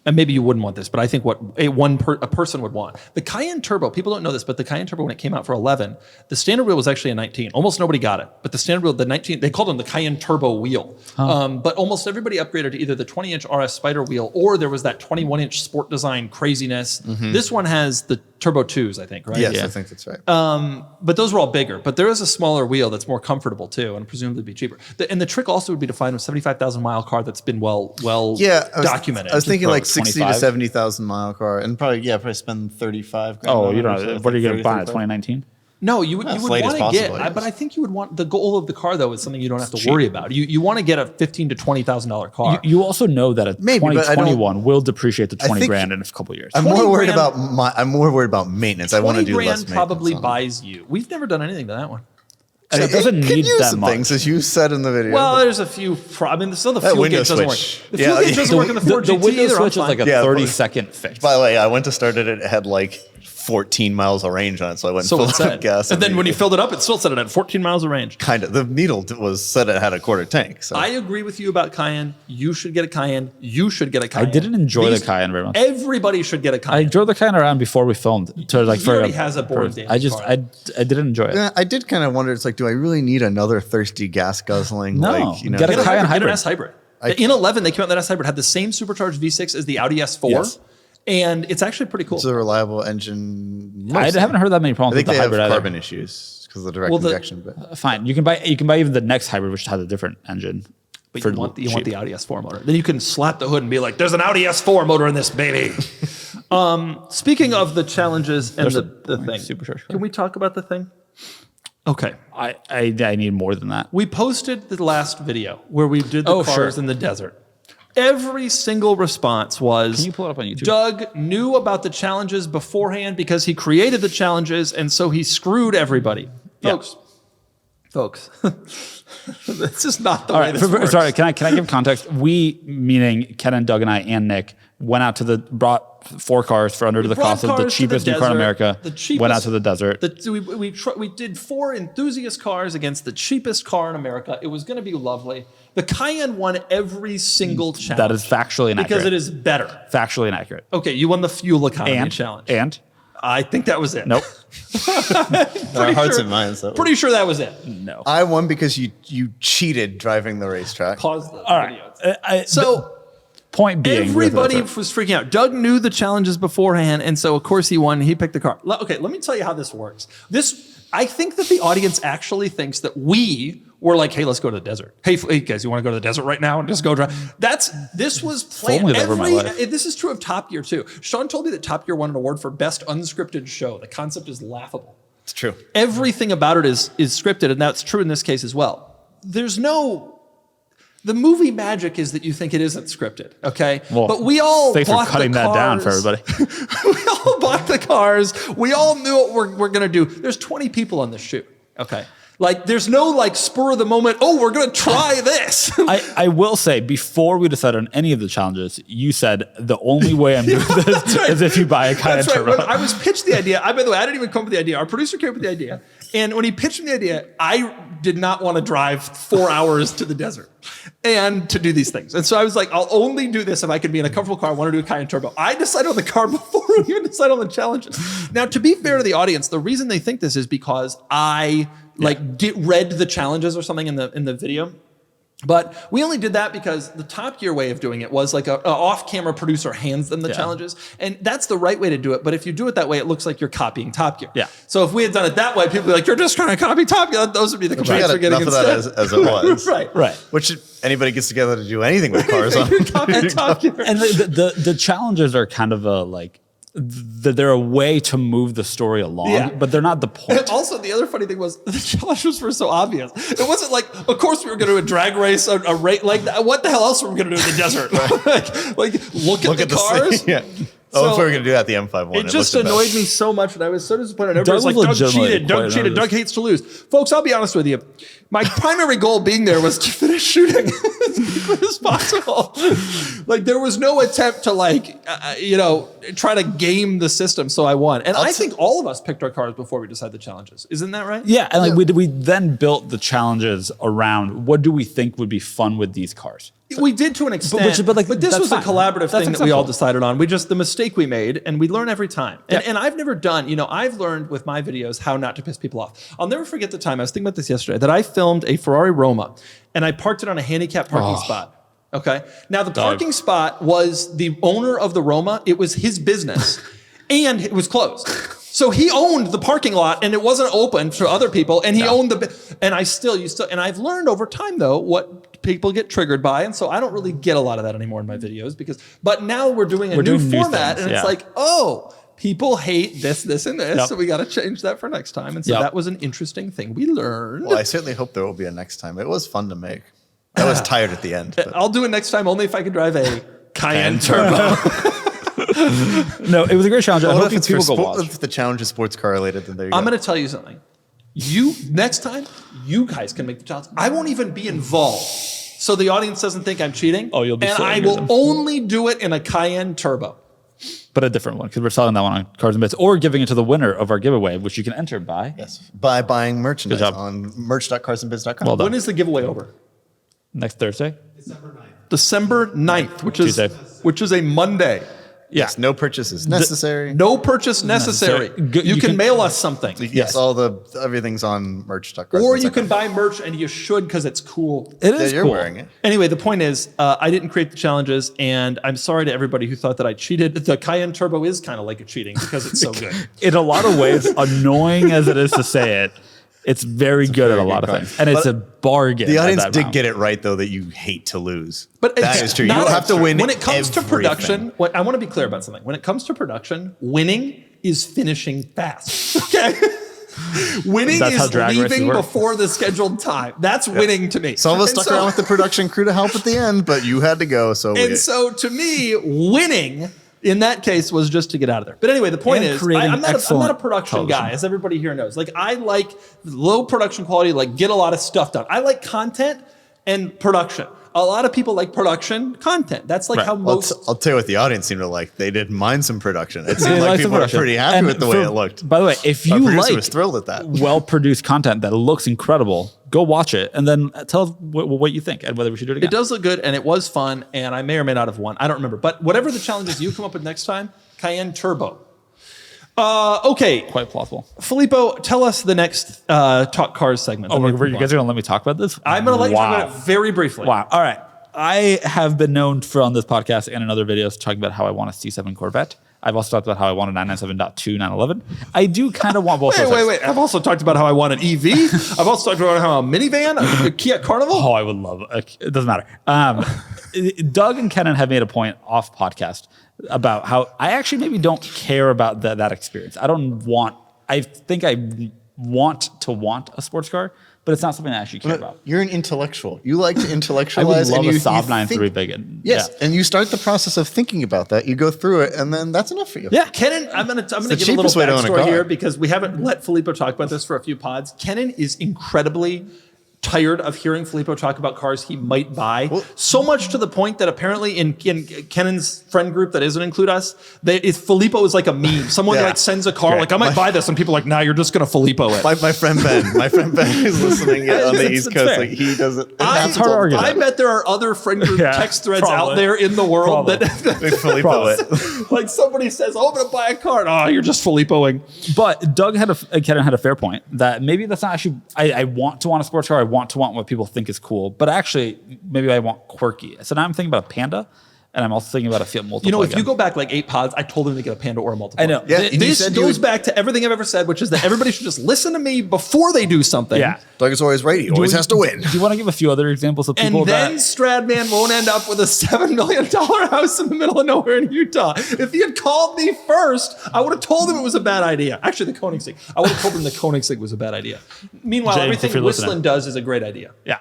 and maybe you wouldn't want this, but I think what a person would want. The Cayenne Turbo, people don't know this, but the Cayenne Turbo, when it came out for 11, the standard wheel was actually a 19. Almost nobody got it. But the standard wheel, the 19, they called them the Cayenne Turbo wheel. But almost everybody upgraded to either the 20-inch RS Spider wheel or there was that 21-inch sport design craziness. This one has the Turbo 2s, I think, right? Yes, I think that's right. But those were all bigger. But there is a smaller wheel that's more comfortable too, and presumably be cheaper. And the trick also would be to find a 75,000 mile car that's been well documented. I was thinking like 60 to 70,000 mile car, and probably spend 35 grand. Oh, you don't know. What are you going to buy? 2019? No, you would want to get, but I think you would want, the goal of the car though is something you don't have to worry about. You want to get a $15,000 to $20,000 car. You also know that a 2021 will depreciate to 20 grand in a couple of years. I'm more worried about maintenance. I want to do less maintenance. 20 grand probably buys you. We've never done anything to that one. It doesn't need that much. Things, as you said in the video. Well, there's a few. Still the fuel gauge doesn't work. The fuel gauge doesn't work in the Ford GT. The window switch is like a 30-second fix. By the way, I went to start it. It had like 14 miles of range on it, so I went and filled up gas. And then when you filled it up, it still said it had 14 miles of range. Kind of. The needle said it had a quarter tank. So. I agree with you about Cayenne. You should get a Cayenne. You should get a Cayenne. I didn't enjoy the Cayenne very much. Everybody should get a Cayenne. I enjoyed the Cayenne around before we filmed. He already has a boring damage car. I didn't enjoy it. Yeah, I did kind of wonder. It's like, do I really need another thirsty gas guzzling? No. Get a Cayenne hybrid. Get an S hybrid. In 11, they came out that S hybrid had the same supercharged V6 as the Audi S4. Yes. And it's actually pretty cool. It's a reliable engine. I haven't heard that many problems with the hybrid. They have carbon issues because of the direct injection. But fine, you can buy even the next hybrid, which has a different engine. But you want the Audi S4 motor. Then you can slap the hood and be like, "There's an Audi S4 motor in this baby." Speaking of the challenges and the thing, supercharged. Can we talk about the thing? Okay. I need more than that. We posted the last video where we did the cars in the desert. Every single response was, can you pull it up on YouTube? Doug knew about the challenges beforehand because he created the challenges, and so he screwed everybody. Folks, this is not the way this works. Sorry, can I give context? We, meaning Kennan, Doug, and I, and Nick, went out to brought 4 cars for under the cost of the cheapest new car in America. Went out to the desert. We did 4 enthusiast cars against the cheapest car in America. It was going to be lovely. The Cayenne won every single challenge. That is factually inaccurate. Because it is better. Factually inaccurate. Okay, you won the fuel economy challenge. And? I think that was it. Nope. Our hearts and minds. Pretty sure that was it. No. I won because you cheated driving the racetrack. Pause the video. Point being, everybody was freaking out. Doug knew the challenges beforehand, and so of course he won. He picked the car. Okay, let me tell you how this works. I think that the audience actually thinks that we were like, hey, let's go to the desert. Hey guys, you want to go to the desert right now and just go drive? This was planned. This is true of Top Gear too. Sean told me that Top Gear won an award for best unscripted show. The concept is laughable. It's true. Everything about it is scripted, and that's true in this case as well. The movie magic is that you think it isn't scripted, okay? Well, but we all thanks for cutting that down for everybody. We all bought the cars. We all knew what we're gonna do. There's 20 people on this shoot, okay? Like, there's no like spur of the moment, oh, we're gonna try this. I will say, before we decided on any of the challenges, you said the only way I'm doing this is if you buy a Cayenne Turbo. When I was pitched the idea, by the way, I didn't even come up with the idea. Our producer came up with the idea. And when he pitched me the idea, I did not want to drive 4 hours to the desert and to do these things. And so I was like, I'll only do this if I can be in a comfortable car. I want to do a Cayenne Turbo. I decided on the car before we even decided on the challenges. Now, to be fair to the audience, the reason they think this is because I read the challenges or something in the video. But we only did that because the Top Gear way of doing it was like a off-camera producer hands them the challenges. And that's the right way to do it. But if you do it that way, it looks like you're copying Top Gear. Yeah. So if we had done it that way, people would be like, you're just trying to copy Top Gear. Those would be the complaints we're getting instead. Enough of that as it was. Right. Which anybody gets together to do anything with cars on. Top Gear. And the challenges are kind of they're a way to move the story along, but they're not the point. And also, the other funny thing was the challenges were so obvious. It wasn't like, of course, we were going to do a drag race, a race. Like, what the hell else were we going to do in the desert? like look at the cars. So, if we were going to do that at the M51. It just annoyed me so much, and I was so disappointed. Everybody was like, Doug cheated, Doug hates to lose. Folks, I'll be honest with you. My primary goal being there was to finish shooting as quickly as possible. Like, there was no attempt to try to game the system, so I won. And I think all of us picked our cars before we decided the challenges. Isn't that right? Yeah, and we then built the challenges around what do we think would be fun with these cars. We did to an extent, but this was a collaborative thing that we all decided on. The mistake we made, and we learn every time. And I've never done, I've learned with my videos how not to piss people off. I'll never forget the time, I was thinking about this yesterday, that I filmed a Ferrari Roma, and I parked it on a handicapped parking spot. Okay? Now, the parking spot was the owner of the Roma. It was his business, and it was closed. So he owned the parking lot, and it wasn't open to other people, and he owned and and I've learned over time, though, what people get triggered by, and so I don't really get a lot of that anymore in my videos but now we're doing a new format, and it's like, oh, people hate this, and this, so we got to change that for next time. And so that was an interesting thing we learned. Well, I certainly hope there will be a next time. It was fun to make. I was tired at the end. I'll do it next time only if I can drive a Cayenne Turbo. No, it was a great challenge. I hope people go watch. If the challenge is sports car related, then there you go. I'm going to tell you something. Next time, you guys can make the challenge. I won't even be involved, so the audience doesn't think I'm cheating. Oh, you'll be. And I will only do it in a Cayenne Turbo, but a different one, because we're selling that one on Cars and Bits, or giving it to the winner of our giveaway, which you can enter by buying merchandise on merch.carsandbits.com. Well done. When is the giveaway over? Next Thursday, December 9th, which is a Monday. Yes, no purchases necessary. No purchase necessary. You can mail us something. Yes, everything's on merch.com. Or you can buy merch, and you should, because it's cool. It is you're cool. Wearing it. Anyway, the point is, I didn't create the challenges, and I'm sorry to everybody who thought that I cheated. The Cayenne Turbo is kind of like a cheating because it's so good. In a lot of ways, annoying as it is to say it, it's very good at a lot of things. And it's a bargain. The audience did get it right, though, that you hate to lose. But that is true. You don't have to win. When it comes to production, I want to be clear about something. When it comes to production, winning is finishing fast. Okay? Winning is leaving before the scheduled time. That's winning to me. Some of us stuck around with the production crew to help at the end, but you had to go. So to me, winning in that case was just to get out of there. But anyway, the point is, I'm not a production guy, as everybody here knows. Like, I like low production quality, like get a lot of stuff done. I like content and production. A lot of people like production content. That's like how most... I'll tell you what the audience seemed to like. They didn't mind some production. It seemed like people were pretty happy with the way it looked. By the way, if you was thrilled at that. Well-produced content that looks incredible, go watch it and then tell us what you think and whether we should do it again. It does look good, and it was fun, and I may or may not have won. I don't remember. But whatever the challenges you come up with next time, Cayenne Turbo. Okay. Quite plausible. Filippo, tell us the next Talk Cars segment. Oh, you guys are going to let me talk about this? I'm going to let you talk about it very briefly. Wow. All right. I have been known on this podcast and in other videos talking about how I want a C7 Corvette. I've also talked about how I want a 997.2 911. I do kind of want both. Wait. I've also talked about how I want an EV. I've also talked about how a minivan, a Kia Carnival. Oh, I would love it. It doesn't matter. Doug and Kennan have made a point off podcast about how I actually maybe don't care about that experience. I think I want a sports car, but it's not something I actually care about. You're an intellectual. You like to intellectualize. I would love and a you Saab think, 9.3 big. Yes, and you start the process of thinking about that. You go through it, and then that's enough for you. Yeah, Kennan, I'm gonna give a little backstory here because we haven't let Filippo talk about this for a few pods. Kennan is incredibly tired of hearing Filippo talk about cars he might buy. So much to the point that apparently in Kennan's friend group that doesn't include us, Filippo is like a meme. Someone like sends a car, like I might buy this, and people are like, nah, you're just gonna Filippo it. My friend Ben is listening on the East Coast. Like he doesn't. I bet there are other friend group text threads out there in the world that Filippo it. Like somebody says, oh, I'm gonna buy a car. Oh, you're just Filippoing. But Kennan had a fair point that maybe that's not actually. I want to want a sports car. I want what people think is cool, but actually maybe I want quirky. So now I'm thinking about a Panda, and I'm also thinking about a Fiat Multipla. You know, if you go back like 8 pods, I told him to get a Panda or a Multipla. I know. Yeah, this goes back to everything I've ever said, which is that everybody should just listen to me before they do something. Yeah. Doug is always right. He always has to win. Do you want to give a few other examples of people and then Stradman won't end up with a $7 million house in the middle of nowhere in Utah. If he had called me first, I would have told him it was a bad idea. Actually, the Koenigsegg. I would have told him the Koenigsegg was a bad idea. Meanwhile, James, everything Whistling does is a great idea. Yeah.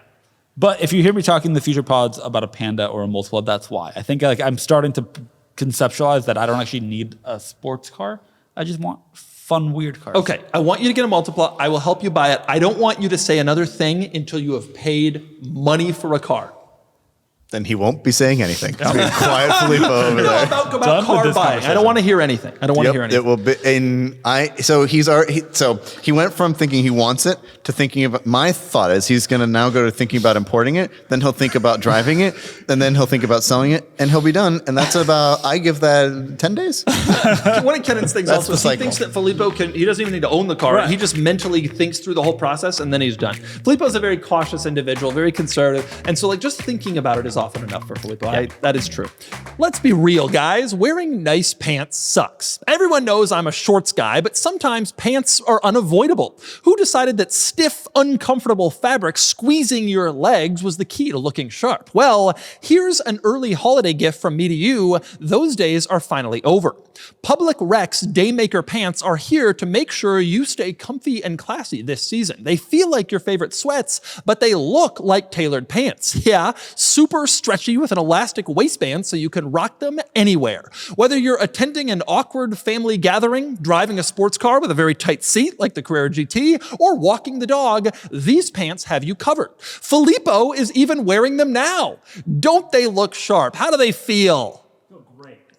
But if you hear me talking in the future pods about a Panda or a Multipla, that's why. I think I'm starting to conceptualize that I don't actually need a sports car. I just want fun, weird cars. Okay, I want you to get a Multipla. I will help you buy it. I don't want you to say another thing until you have paid money for a car. Then he won't be saying anything. It's gonna be quiet Filippo over there. About car buying. I don't want to hear anything. I don't want to hear anything. It will be, so he went from thinking he wants it to thinking about, my thought is he's going to now go to thinking about importing it, then he'll think about driving it, and then he'll think about selling it, and he'll be done. And that's about, I give that 10 days. One of Kennan's things also is he thinks that Filippo he doesn't even need to own the car. Right. He just mentally thinks through the whole process, and then he's done. Filippo's a very cautious individual, very conservative, and so like just thinking about it is often enough for Filippo. Yeah. That is true. Let's be real, guys. Wearing nice pants sucks. Everyone knows I'm a shorts guy, but sometimes pants are unavoidable. Who decided that stiff, uncomfortable fabric squeezing your legs was the key to looking sharp? Well, here's an early holiday gift from me to you. Those days are finally over. Public Rec's Daymaker pants are here to make sure you stay comfy and classy this season. They feel like your favorite sweats, but they look like tailored pants. Yeah, super stretchy with an elastic waistband so you can rock them anywhere. Whether you're attending an awkward family gathering, driving a sports car with a very tight seat like the Carrera GT, or walking the dog, these pants have you covered. Filippo is even wearing them now. Don't they look sharp? How do they feel?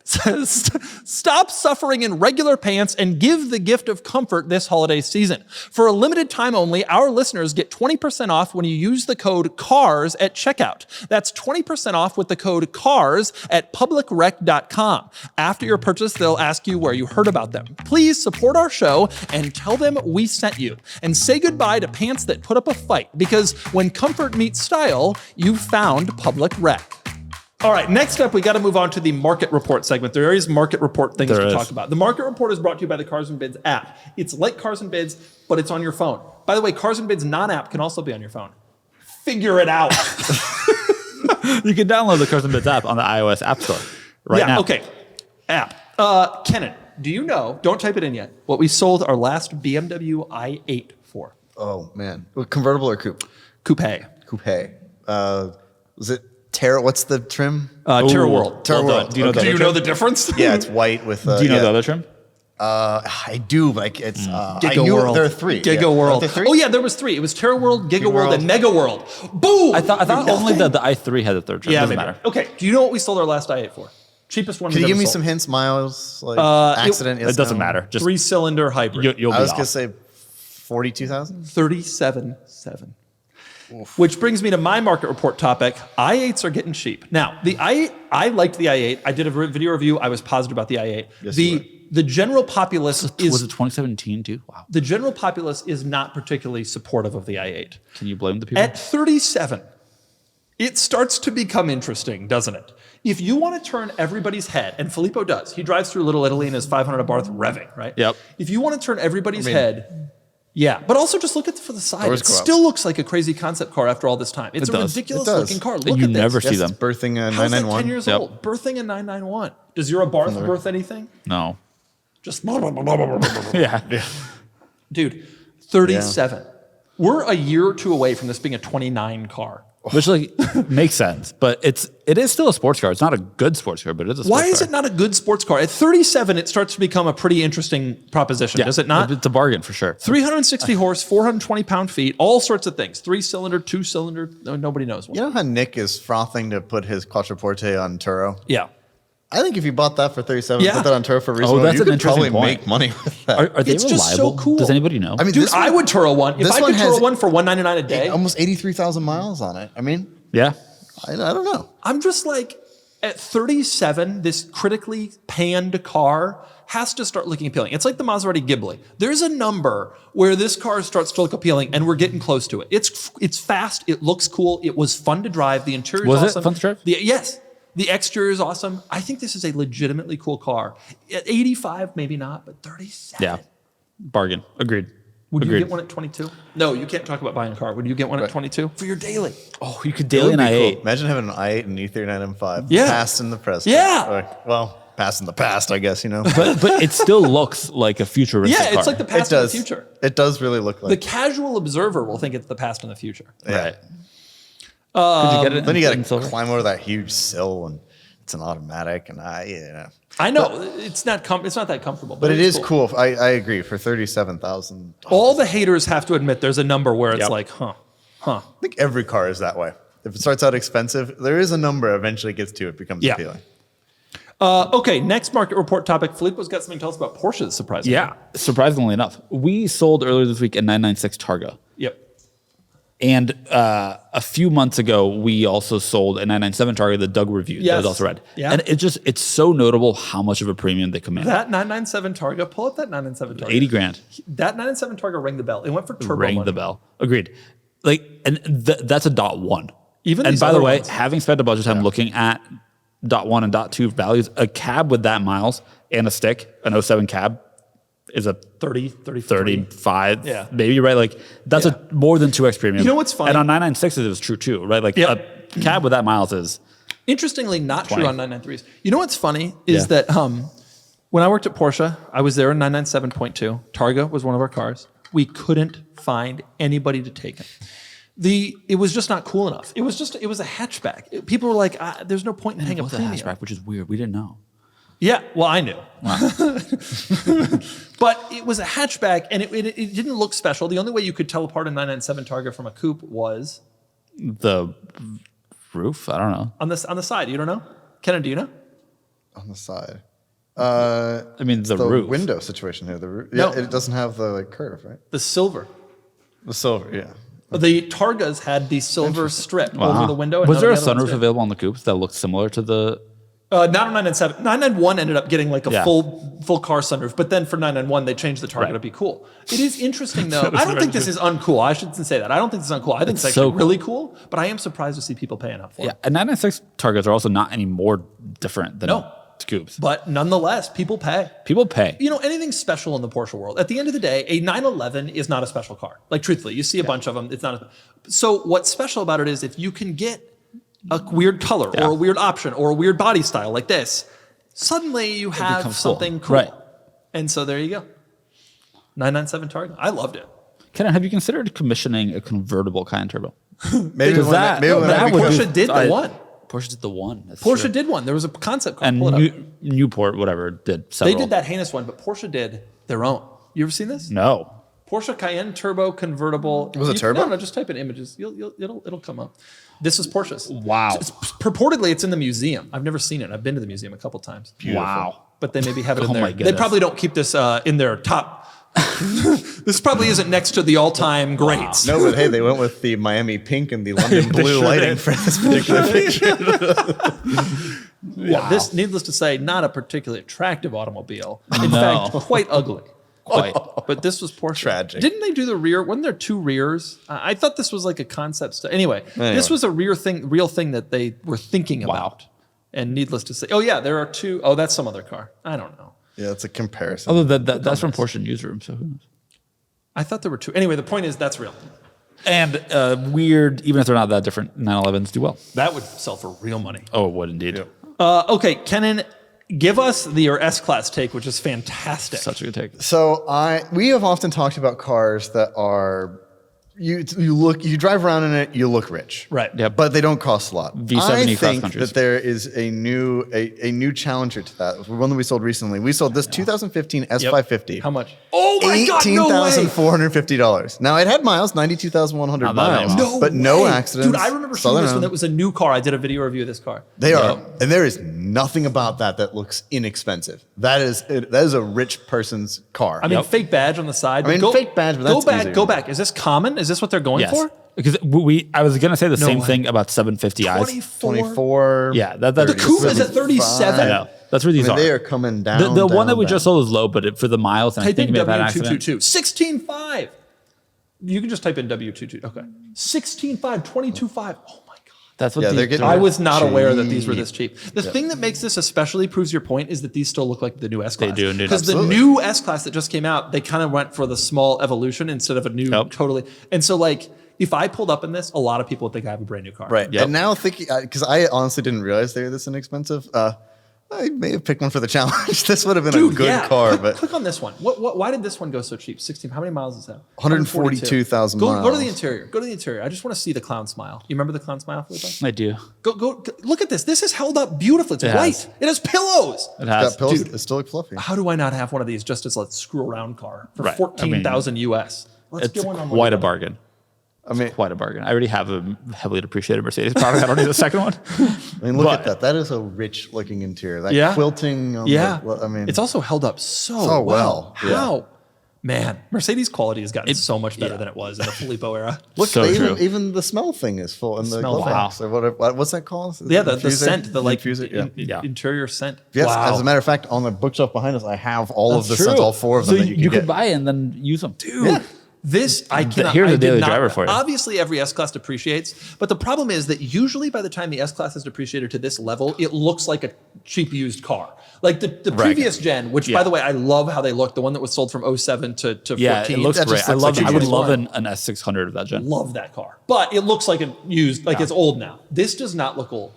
Stop suffering in regular pants and give the gift of comfort this holiday season. For a limited time only, our listeners get 20% off when you use the code CARS at checkout. That's 20% off with the code CARS at publicrec.com. After your purchase, they'll ask you where you heard about them. Please support our show and tell them we sent you. And say goodbye to pants that put up a fight, because when comfort meets style, you've found Public Rec. All right, next up, we got to move on to the market report segment. There is market report things to talk about. The market report is brought to you by the Cars and Bids app. It's like Cars and Bids, but it's on your phone. By the way, Cars and Bids non-app can also be on your phone. Figure it out. You can download the Cars and Bids app on the iOS App Store now. Yeah, okay. App. Kennan, do you know, don't type it in yet, what we sold our last BMW i8 for? Oh, man. Convertible or coupe? Coupe. Coupe. Was it what's the trim? Terra World. Terra World. Do you know the difference? Yeah, it's white with. Do you know the other trim? I do, but it's. Giga I knew World. there are 3. Giga World. Oh yeah, there was 3. It was Terra World, Giga World, and Mega World. Boom! I thought only the i3 had the third trim. Yeah, doesn't maybe. matter. Okay, do you know what we sold our last i8 for? Cheapest one. Can you give me some hints? Miles, accident. It doesn't matter. Just 3-cylinder hybrid. You'll be I was off. gonna say 42,000. 37.7. Which brings me to my market report topic. i8s are getting cheap. Now, the i8, I liked the i8. I did a video review. I was positive about the i8. Yes, the general populace is... Was it 2017 too? Wow. The general populace is not particularly supportive of the i8. Can you blame the people? At 37, it starts to become interesting, doesn't it? If you want to turn everybody's head, and Filippo does, he drives through Little Italy in his 500 Abarth revving, right? Yep. If you want to turn everybody's head, but also just look at for the side. It go up. still looks like a crazy concept car after all this time. It's a ridiculous looking car. Look you at this. never see them. It's birthing a How's that 991. 10 years old? Birthing a 991. Does your Abarth birth anything? No. Just Yeah. dude, 37. We're a year or two away from this being a 29 car. Which makes sense, but it is still a sports car. It's not a good sports car, but it is a sports car. Why is it not a good sports car? At 37, it starts to become a pretty interesting proposition, does it not? It's a bargain for sure. 360 horse, 420 pound-feet, all sorts of things. 3-cylinder, 2-cylinder, nobody knows what. You know how Nick is frothing to put his Quattroporte on Turo? Yeah. I think if you bought that for 37, Yeah. put that on Turo for reasonable, that's you an could probably interesting point. make money with that. Are they It's reliable? just so cool. Does anybody know? I mean, Dude, this I one- would Turo one. If this I one could has Turo one for $199 a day, almost 83,000 miles on it. I mean, yeah. I don't know. I'm just like, at 37, this critically panned car has to start looking appealing. It's like the Maserati Ghibli. There's a number where this car starts to look appealing, and we're getting close to it. It's fast. It looks cool. It was fun to drive. The interior is awesome. Was it fun to drive? Yes. The exterior is awesome. I think this is a legitimately cool car. At 85, maybe not, but 37. Yeah. Bargain. Agreed. Would Agreed. you get one at 22? No, you can't talk about buying a car. Would you get one at 22 for your daily? Oh, you could It daily would an be i8. cool. Imagine having an i8 and E39 M5. Yeah. Past in the present. Yeah. Well, past in the past, I guess, you know. But it still looks like a futuristic car. Yeah, it's like the It past and the does. future. It does really look The like. casual observer will think it's the past and the future. Yeah. Right. Could you get it Then you in got silver? to climb over that huge sill, and it's an automatic, and I know it's not that comfortable, But it it's is cool. I agree. For 37,000, All the haters have to admit there's a number where it's Yep. like, huh. I think every car is that way. If it starts out expensive, there is a number eventually gets to it becomes Yeah. appealing. Okay, next market report topic. Filippo's got something to tell us about Porsches, surprisingly. Yeah. Surprisingly enough, we sold earlier this week a 996 Targa. Yep. And a few months ago, we also sold a 997 Targa that Doug reviewed. That Yes. was also red. Yeah. And it's so notable how much of a premium they command. That 997 Targa, pull up that 997 Targa. 80 grand. That 997 Targa rang the bell. It went for turbo Rang money. the bell. Agreed. That's a .1. Even and these by the other way, ones. having spent a bunch of time looking at .1 and .2 values, a cab with that miles and a stick, an 07 cab, is a 30, 35, Yeah. maybe, right? Like that's Yeah. a more than 2x premium. You know what's funny? And on 996s, it was true too, right? Like Yep. a cab with that miles is Interestingly, not 20. true on 993s. You know what's funny is Yeah. that when I worked at Porsche, I was there in 997.2. Targa was one of our cars. We couldn't find anybody to take it. It was just not cool enough. It was a hatchback. People were like, "There's no point in paying a was a premium." hatchback, which is weird. We didn't know. Yeah, well, I knew. But it was a hatchback, and it didn't look special. The only way you could tell apart a 997 Targa from a coupe was The roof, I don't know. on the side. You don't know? Kennan, do you know? On the side. I mean, the roof. window situation here. The roof. No. Yeah, it doesn't have the curve, right? The silver. The silver, yeah. The Targas had the silver strip over the window. And Was none there a of the other ones sunroof did. available on the coupes that looked similar to the? Not on 997. 991 ended up getting like a Yeah. full car sunroof, but then for 991 they changed the Targa Right. to be cool. It is interesting though. I don't think this is uncool. I shouldn't say that. I don't think this is uncool. I think it's actually so cool. really cool, but I am surprised to see people paying up for Yeah, it. and 996 Targas are also not any more different than No. coupes. But nonetheless, people pay. People pay. You know, anything special in the Porsche world. At the end of the day, a 911 is not a special car. Like truthfully, you see a bunch of them. It's not. So what's special about it is if you can get a weird color Yeah. or a weird option or a weird body style like this, suddenly you have becomes cool. something cool. Right. And so there you go. 997 Targa. I loved it. Kennan, have you considered commissioning a convertible Cayenne Turbo? Maybe Because when that- maybe when that I would become- Porsche did the I- one. Porsche did the one. That's Porsche true. did one. There was a concept car. And Pull it up. Newport, whatever, did They several. did that heinous one, but Porsche did their own. You ever seen this? No. Porsche Cayenne Turbo convertible. Was it turbo? No, just type in images. It'll come up. This is Porsche's. Wow. Purportedly, it's in the museum. I've never seen it. I've been to the museum a couple times. Wow. But they maybe have it in Oh there. my They goodness. probably don't keep this in their top. This probably isn't next to the all-time greats. No, but hey, they went with the Miami pink and the London blue sure lighting did. for this particular picture. Yeah, this, needless to say, not a particularly attractive automobile. In No. fact, quite ugly. quite. But this was Porsche. Tragic. Didn't they do the rear? Wasn't there 2 rears? I thought this was like a concept. Anyway, this was a real thing that they were thinking about. And needless to say, oh yeah, there are 2. Oh, that's some other car. I don't know. Yeah, it's a comparison. Although that's from Porsche Newsroom, so who knows? I thought there were 2. Anyway, the point is that's real. And weird, even if they're not that different, 911s do well. That would sell for real money. Oh, it would indeed. Yeah. Okay, Kennan, give us your S-Class take, which is fantastic. Such a good take. So we have often talked about cars that are you drive around in it, you look rich, Right. Yep. But they don't cost a lot. V70 I cross think countries. that there is a new challenger to that. One that we sold recently. We sold this 2015 S550. How much? Oh my God, no way! $18,450. Now it had miles, 92,100 Not that many miles, miles. but no way. accidents. Dude, I remember seeing this Southern when it was a new car. I did a video review of this car. They are, and there is nothing about that looks inexpensive. That is a rich person's car. I mean, fake badge on the side. I mean, fake badge, but that's easy. Go back. Is this common? Is this what they're going Yes. for? Because I was gonna say the same way. thing about 750i's. 24. Yeah, that's The coupe is at 37. I know. That's where these I mean, are. they are coming down. The one that down, we just down. sold is low, but for the miles, and I Type think in you may have had an accident. W222. 16.5. You can just type in W22. Okay. 16.5, 22.5. Oh my God. That's what Yeah, these they're getting- I was not aware that these were cheap. this cheap. The thing that makes this especially proves your point is that these still look like the new S-Class. They do indeed. Because the Absolutely. new S-Class that just came out, they kind of went for the small evolution instead of a new totally. And so like, if I pulled up in this, a lot of people would think I have a brand new car. Right. Yep. And now thinking, because I honestly didn't realize they were this inexpensive. I may have picked one for the challenge. This would have been a good car, but click on this one. Why did this one go so cheap? 16. How many miles is that? 142,000 Go to miles. the interior. Go to the interior. I just want to see the clown smile. You remember the clown smile, Filippos? I do. Go. Look at this. This is held up beautifully. It's It white. has. It has pillows. It has. Got pills. Dude. It still look fluffy. How do I not have one of these just as a screw around car for Right. 14,000 US? Let's It's get one on quite a bargain. I mean, Quite a bargain. I already have a heavily depreciated Mercedes product. I don't need a second one. look But- at that. That is a rich looking interior. That Yeah. quilting. On Yeah. I mean, it's also held up so So well. well. Yeah. How? Man, Mercedes quality has gotten so much better than it was in the Filippo era. look. so true. Even the smell thing is full. And the smell glove thing. box or whatever. What's that called? Yeah, the Diffuser? scent, the like Diffuser, yeah. interior scent. Yes, Wow. as a matter of fact, on the bookshelf behind us, I have all of the True. scents, all 4 of them So that you could can get. buy it and then use them. Dude, this I cannot. here's I a did daily not- driver for you. Obviously, every S-Class depreciates, but the problem is that usually by the time the S-Class is depreciated to this level, it looks like a cheap used car. Like the previous gen, which by the way, I love how they look. The one that was sold from 07 to 14. Yeah, it looks That great. just I looks love. like I a would used love one. an S600 of that gen. Love that car, but it looks like a used. Like it's old now. This does not look old.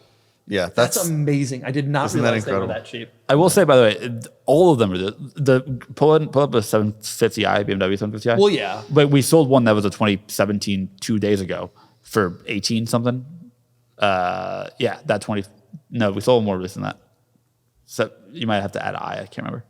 Yeah, That's amazing. I did not Isn't that realize they were incredible? that cheap. I will say, by the way, all of them are the pull up a 750i BMW 750i. Well, yeah. But we sold one that was a 2017 2 days ago for 18 something. Yeah, that 20. No, we sold more recent than that. So you might have to add I can't remember.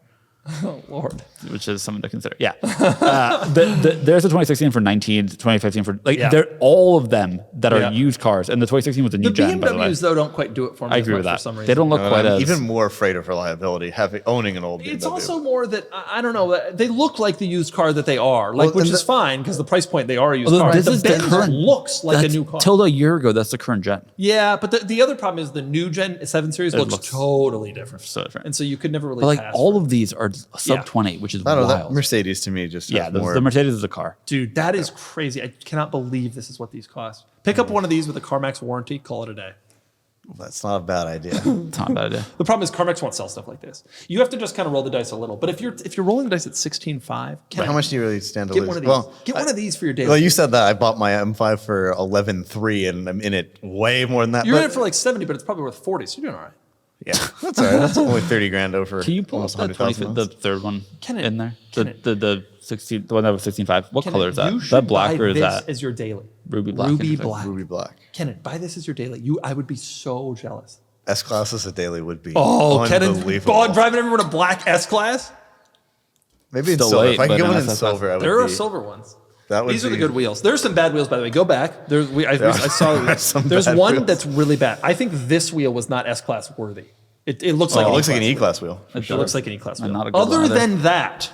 Oh Lord. Which is something to consider. Yeah. There's a 2016 for 19, 2015 for they're all of them that are used cars. And the 2016 was a new The gen, by the way. BMWs though don't quite do it for me. I as agree much with for that. some reason. They don't look quite I'm as even more afraid of reliability, owning an old BMW. It's also more that I don't know. They look like the used car that they are, like, Well, which and is fine because the price point they are a used Although car. this The is the Benz current- looks like a that's- new car. Till a year ago, that's the current gen. Yeah, but the other problem is the new Gen 7 Series looks totally different. So different. And so you could never really But like pass all for it. of these are sub 20, which is I don't know. That wild. Mercedes to me just Yeah, has the more. Mercedes is a car. Dude, that is crazy. I cannot believe this is what these cost. Pick up one of these with a CarMax warranty, call it a day. That's not a bad idea. It's not a bad idea. The problem is CarMax won't sell stuff like this. You have to just kind of roll the dice a little. But if you're rolling the dice at 16.5, How much do you really stand to get lose? one of these. Well, Get one of these for your daily. well, you said that I bought my M5 for 11.3, and I'm in it way more than that. You're but- in it for like 70, but it's probably worth 40, so you're doing all right. Yeah, that's all right. That's only 30 grand over. Can you pull up almost the 100,000 the third one Kennan, in there? Kennan. The 16, the one that was 16.5. What color is that? You Is should that black buy or is this that as your daily. ruby black? Ruby Interesting. black. Ruby black. Kennan, buy this as your daily. I would be so jealous. S class as a daily would be Kennan, unbelievable. driving everyone a black S class. Maybe in Still silver. late, If I but can get an one in SSS. silver, I would There are be. silver ones. That would These are the be- good wheels. There's some bad wheels, by the way. Go back. I saw. Some There's bad one wheels. that's really bad. I think this wheel was not S class worthy. It looks like Oh, it an looks like an E-Class E class wheel. wheel. It looks like an E class wheel. not a good one Other either. than that,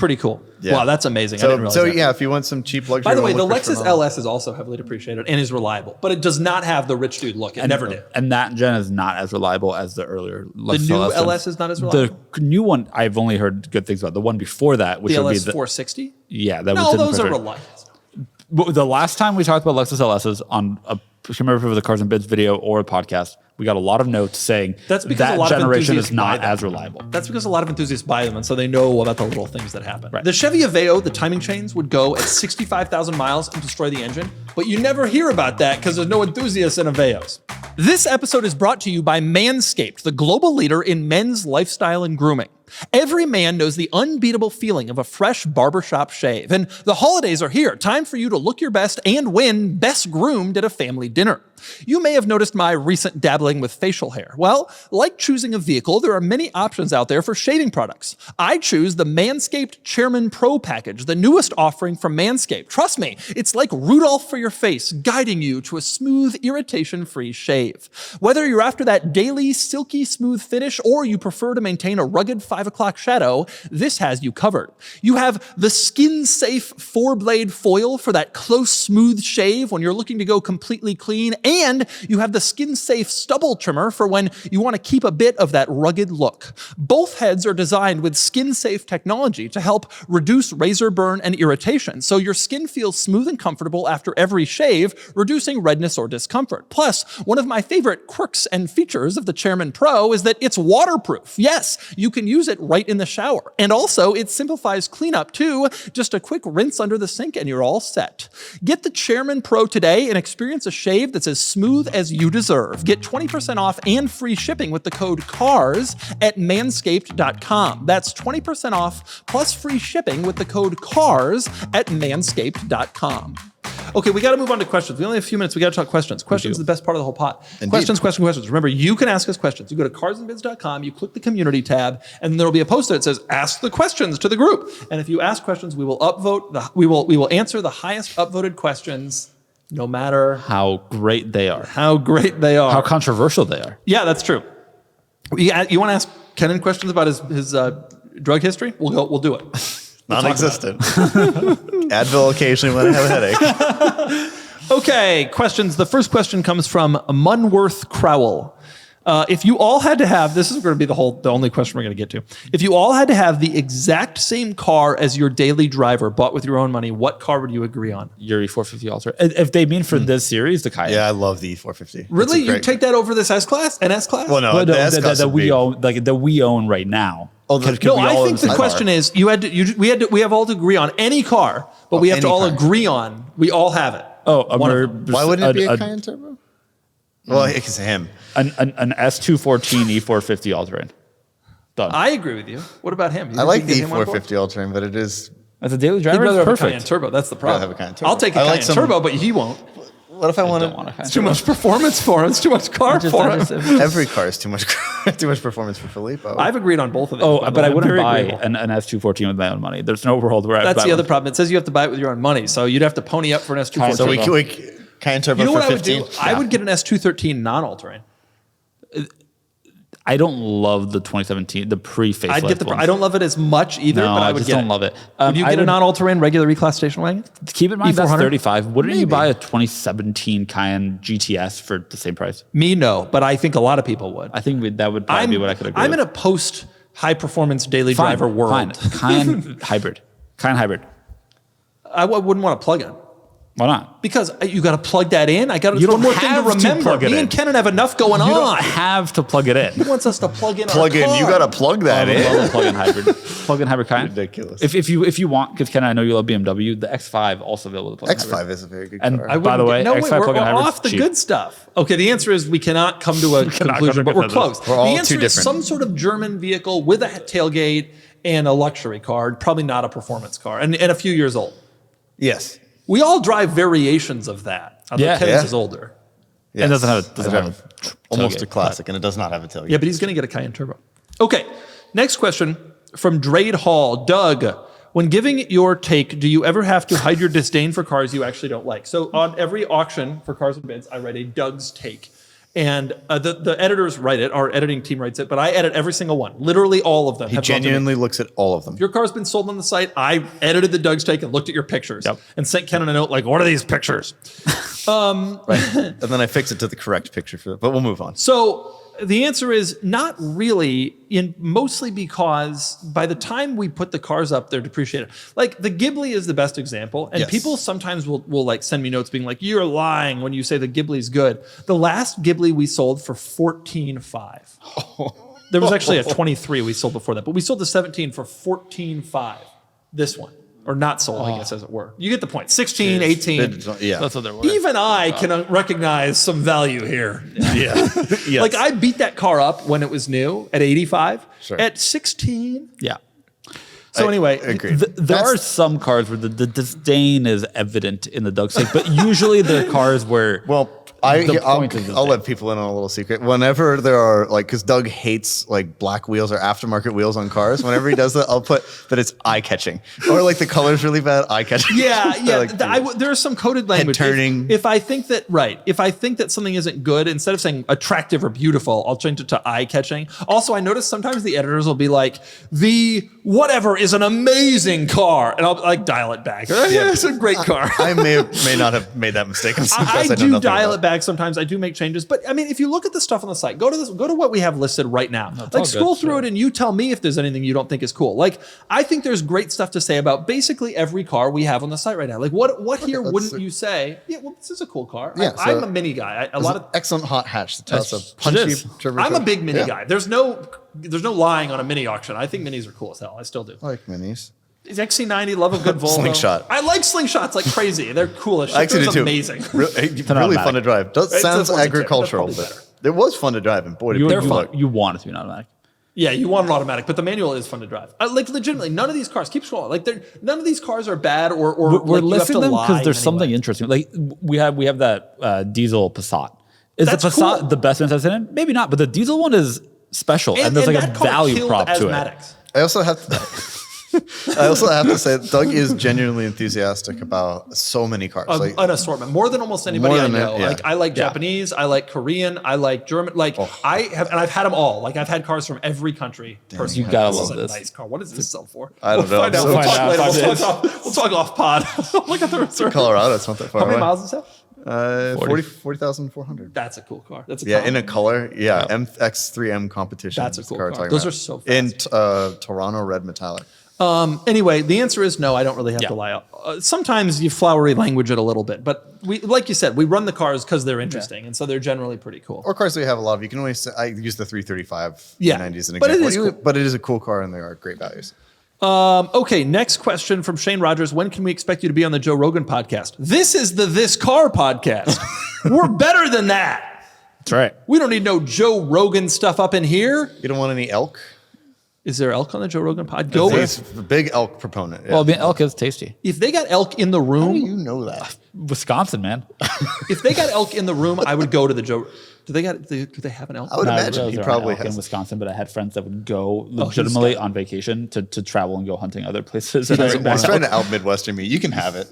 pretty cool. Yeah. Wow, that's amazing. I didn't realize that. Yeah, if you want some cheap luxury. By the way, the look for Lexus Chanel. LS is also heavily depreciated and is reliable, but it does not have the rich dude look. It never did. And that gen is not as reliable as the earlier Lexus The new LS. LS is not as reliable? The new one, I've only heard good things about. The one before that, which The would be LS the 460? yeah, that No, was those are perfect. reliable. The last time we talked about Lexus LSs on I can't remember if it was a Cars and Bids video or a podcast, we got a lot of notes saying That's because that a lot of generation enthusiasts is not buy them. as reliable. That's because a lot of enthusiasts buy them, and so they know about the little things that happen. Right. The Chevy Aveo, the timing chains would go at 65,000 miles and destroy the engine, but you never hear about that because there's no enthusiasts in Aveos. This episode is brought to you by Manscaped, the global leader in men's lifestyle and grooming. Every man knows the unbeatable feeling of a fresh barbershop shave, and the holidays are here. Time for you to look your best and win Best Groomed at a family dinner. You may have noticed my recent dabbling with facial hair. Well, like choosing a vehicle, there are many options out there for shaving products. I choose the Manscaped Chairman Pro package, the newest offering from Manscaped. Trust me, it's like Rudolph for your face, guiding you to a smooth, irritation-free shave. Whether you're after that daily, silky smooth finish or you prefer to maintain a rugged 5 o'clock shadow, this has you covered. You have the skin-safe 4-blade foil for that close, smooth shave when you're looking to go completely clean, and you have the skin-safe stubble trimmer for when you want to keep a bit of that rugged look. Both heads are designed with skin-safe technology to help reduce razor burn and irritation, so your skin feels smooth and comfortable after every shave, reducing redness or discomfort. Plus, one of my favorite quirks and features of the Chairman Pro is that it's waterproof. Yes, you can use it right in the shower. And also, it simplifies cleanup too. Just a quick rinse under the sink and you're all set. Get the Chairman Pro today and experience a shave that's as smooth as you deserve. Get 20% off and free shipping with the code CARS at manscaped.com. That's 20% off plus free shipping with the code CARS at manscaped.com. Okay, we got to move on to questions. We only have a few minutes. We got to talk questions. Questions is the best part of the whole pot. Indeed. Questions. Remember, you can ask us questions. You go to carsandbids.com, you click the community tab, and there will be a post that says "Ask the questions" to the group. And if you ask questions, we will upvote. We will answer the highest upvoted questions, no matter How great they are. how great they are. How controversial they are. Yeah, that's true. You want to ask Kennan questions about his drug history? We'll do it. Non-existent. Advil occasionally when I have a headache. Okay, questions. The first question comes from Munworth Crowell. If you all had to have, this is going to be the only question we're going to get to. If you all had to have the exact same car as your daily driver bought with your own money, what car would you agree on? Your E450 Ultra. If they mean for this series, the Cayenne. Yeah, I love the E450. Really? You take that over this S-Class and S-Class? Well, no, But the no, S-Class that would we be- own, like that we own right now. Oh, the- Could No, we I all think own the the question car? is we have all to agree on any car, but we have to any all car. agree on we all have it. One of them. Why wouldn't it be a Cayenne Turbo? Well, it's him. An S214 E450 all-terrain. Done. I agree with you. What about him? You I think like you the can get him on board? E450 All-Terrain, but it is... As a daily He'd driver, rather it's have a Cayenne perfect. Turbo. That's the problem. have a Cayenne Turbo. I'll take a I like Cayenne some- Turbo, but he won't. What if I want don't want a to... Cayenne It's too much performance for him. It's too much car for him. Every car is too much performance for Filippo. I've agreed on both of them. Oh, by the but way. I I'm wouldn't very buy agreeable. an S214 with my own money. There's no world where I'd That's buy the other one. problem. It says you have to buy it with your own money, so you'd have to pony up for an S214. so Turbo. we Cayenne Turbo you know for what I would 15? do? I would get an S213 non-all-terrain. I don't love the 2017, the pre-facelift I'd get the. ones. I don't love it as much either, No, but I I would just get don't it. love it. Would you I get a would- non-all-terrain regular reclass station wagon? Keep in mind that's E400? 35. Wouldn't you Maybe. buy a 2017 Cayenne GTS for the same price? Me, no, but I think a lot of people would. I think that would probably be what I could agree I'm with. in a post-high performance daily driver world. Fine. Cayenne hybrid. Cayenne hybrid. I wouldn't want to plug in. Why not? Because you got to plug that in. I got You one don't more thing to have to remember. plug it Me in. and Kennan have enough going You on. don't have to plug it in. He wants us to plug in Plug our in. car. You got to plug that I love in. a plug-in hybrid. Plug-in hybrid Cayenne. Ridiculous. If you want, because Ken, I know you love BMW. The X5 also available with plug-in hybrid. X5 is a very good And car. I by the way, wouldn't X5 we're plug-in hybrid off the cheap. good stuff. Okay, the answer is we cannot come to a conclusion, but we're consensus. close. We're all the answer too is different. some sort of German vehicle with a tailgate and a luxury car, probably not a performance car, and a few years old. Yes. We all drive variations of that. Although Yeah. Kenneth Yeah. is older. Yes. It doesn't have a almost tailgate, a classic, and it does not have a tailgate. Yeah, but he's going to get a Cayenne Turbo. Okay, next question from Drade Hall. Doug, when giving your take, do you ever have to hide your disdain for cars you actually don't like? So on every auction for Cars and Bids, I write a Doug's take. And the editors write it, our editing team writes it, but I edit every single one. Literally all of them. He genuinely looks at all of them. If your car's been sold on the site, I edited the Doug's Take and looked at your pictures and sent Kennan a note like, what are these pictures? Right. And then I fix it to the correct picture for it, but we'll move on. So the answer is not really, mostly because by the time we put the cars up, they're depreciated. Like the Ghibli is the best example. And people sometimes will like send me notes being like, you're lying when you say the Ghibli's good. The last Ghibli we sold for $14,500. There was actually a 23 we sold before that, but we sold the 17 for $14,500. This one. Or not sold, I guess, as it were. You get the point. 16, 18. Yeah. That's what they're worth. Even I can recognize some value here. Yeah. Yes. Like I beat that car up when it was new at 85. Sure. At 16. Yeah. So anyway, agreed. There are some cars where the disdain is evident in the Doug's Take, but usually they're cars where I'll let people in on a little secret. Whenever there are like, because Doug hates like black wheels or aftermarket wheels on cars. Whenever he does that, I'll put that it's eye catching or like the color's really bad, eye catching. Yeah, yeah. There's some coded language. Head turning. If I think that something isn't good, instead of saying attractive or beautiful, I'll change it to eye catching. Also, I notice sometimes the editors will be like, the whatever is an amazing car, and I'll like dial it back. It's a great car. I may not have made that mistake. I do dial it back sometimes. I do make changes, but I mean, if you look at the stuff on the site, go to what we have listed right now. Like scroll through it, and you tell me if there's anything you don't think is cool. Like I think there's great stuff to say about basically every car we have on the site right now. Like what here wouldn't you say? Yeah, well, this is a cool car. Yeah, I'm a Mini guy. A lot of excellent hot hatch. That's a punchy turbo. I'm a big Mini guy. There's no lying on a Mini auction. I think Minis are cool as hell. I still do. I like Minis. XC90, love a good Volvo. Slingshot. I like Slingshots like crazy. They're cool as shit. I actually do too. Amazing. Really fun to drive. Sounds agricultural, but it was fun to drive. And boy, they're fun. You want it to be an automatic. Yeah, you want an automatic, but the manual is fun to drive. Like legitimately, none of these cars. Keep scrolling. Like none of these cars are bad or we're like, listing them because there's something interesting. Like we have that diesel Passat. Is the Passat the best I've seen it? Maybe not, but the diesel one is special, and there's like a value prop to it. I also have to say, Doug is genuinely enthusiastic about so many cars. Like, an assortment, more than almost anybody I know. Yeah. Like I like Japanese, I like Korean, I like German. Like I've had them all. Like I've had cars from every country. You gotta love this. A nice car. What does this sell for? I don't know. We'll talk off pod. Look at the Colorado. It's not that far away. How many miles is that? 40,400. That's a cool car. That's in a color. Yeah, MX3M competition. That's a cool car. Those are so fast. In Toronto red metallic. Anyway, the answer is no. I don't really have to lie. Sometimes you flowery language it a little bit, but we, like you said, we run the cars because they're interesting, and so they're generally pretty cool. Or cars we have a lot of. You can only say, I use the 335 90s as an example. But it is a cool car, and they are great values. Okay, next question from Shane Rogers. When can we expect you to be on the Joe Rogan podcast? This is the This Car podcast. We're better than that. That's right. We don't need no Joe Rogan stuff up in here. You don't want any elk? Is there elk on the Joe Rogan pod? He's a big elk proponent. Yeah. Well, elk is tasty. If they got elk in the room... How do you know that? Wisconsin, man. If they got elk in the room, I would go to the Joe... Do they have an elk? I would imagine he probably has. In Wisconsin, but I had friends that would go legitimately on vacation to travel and go hunting other places. He's trying to out Midwestern me. You can have it.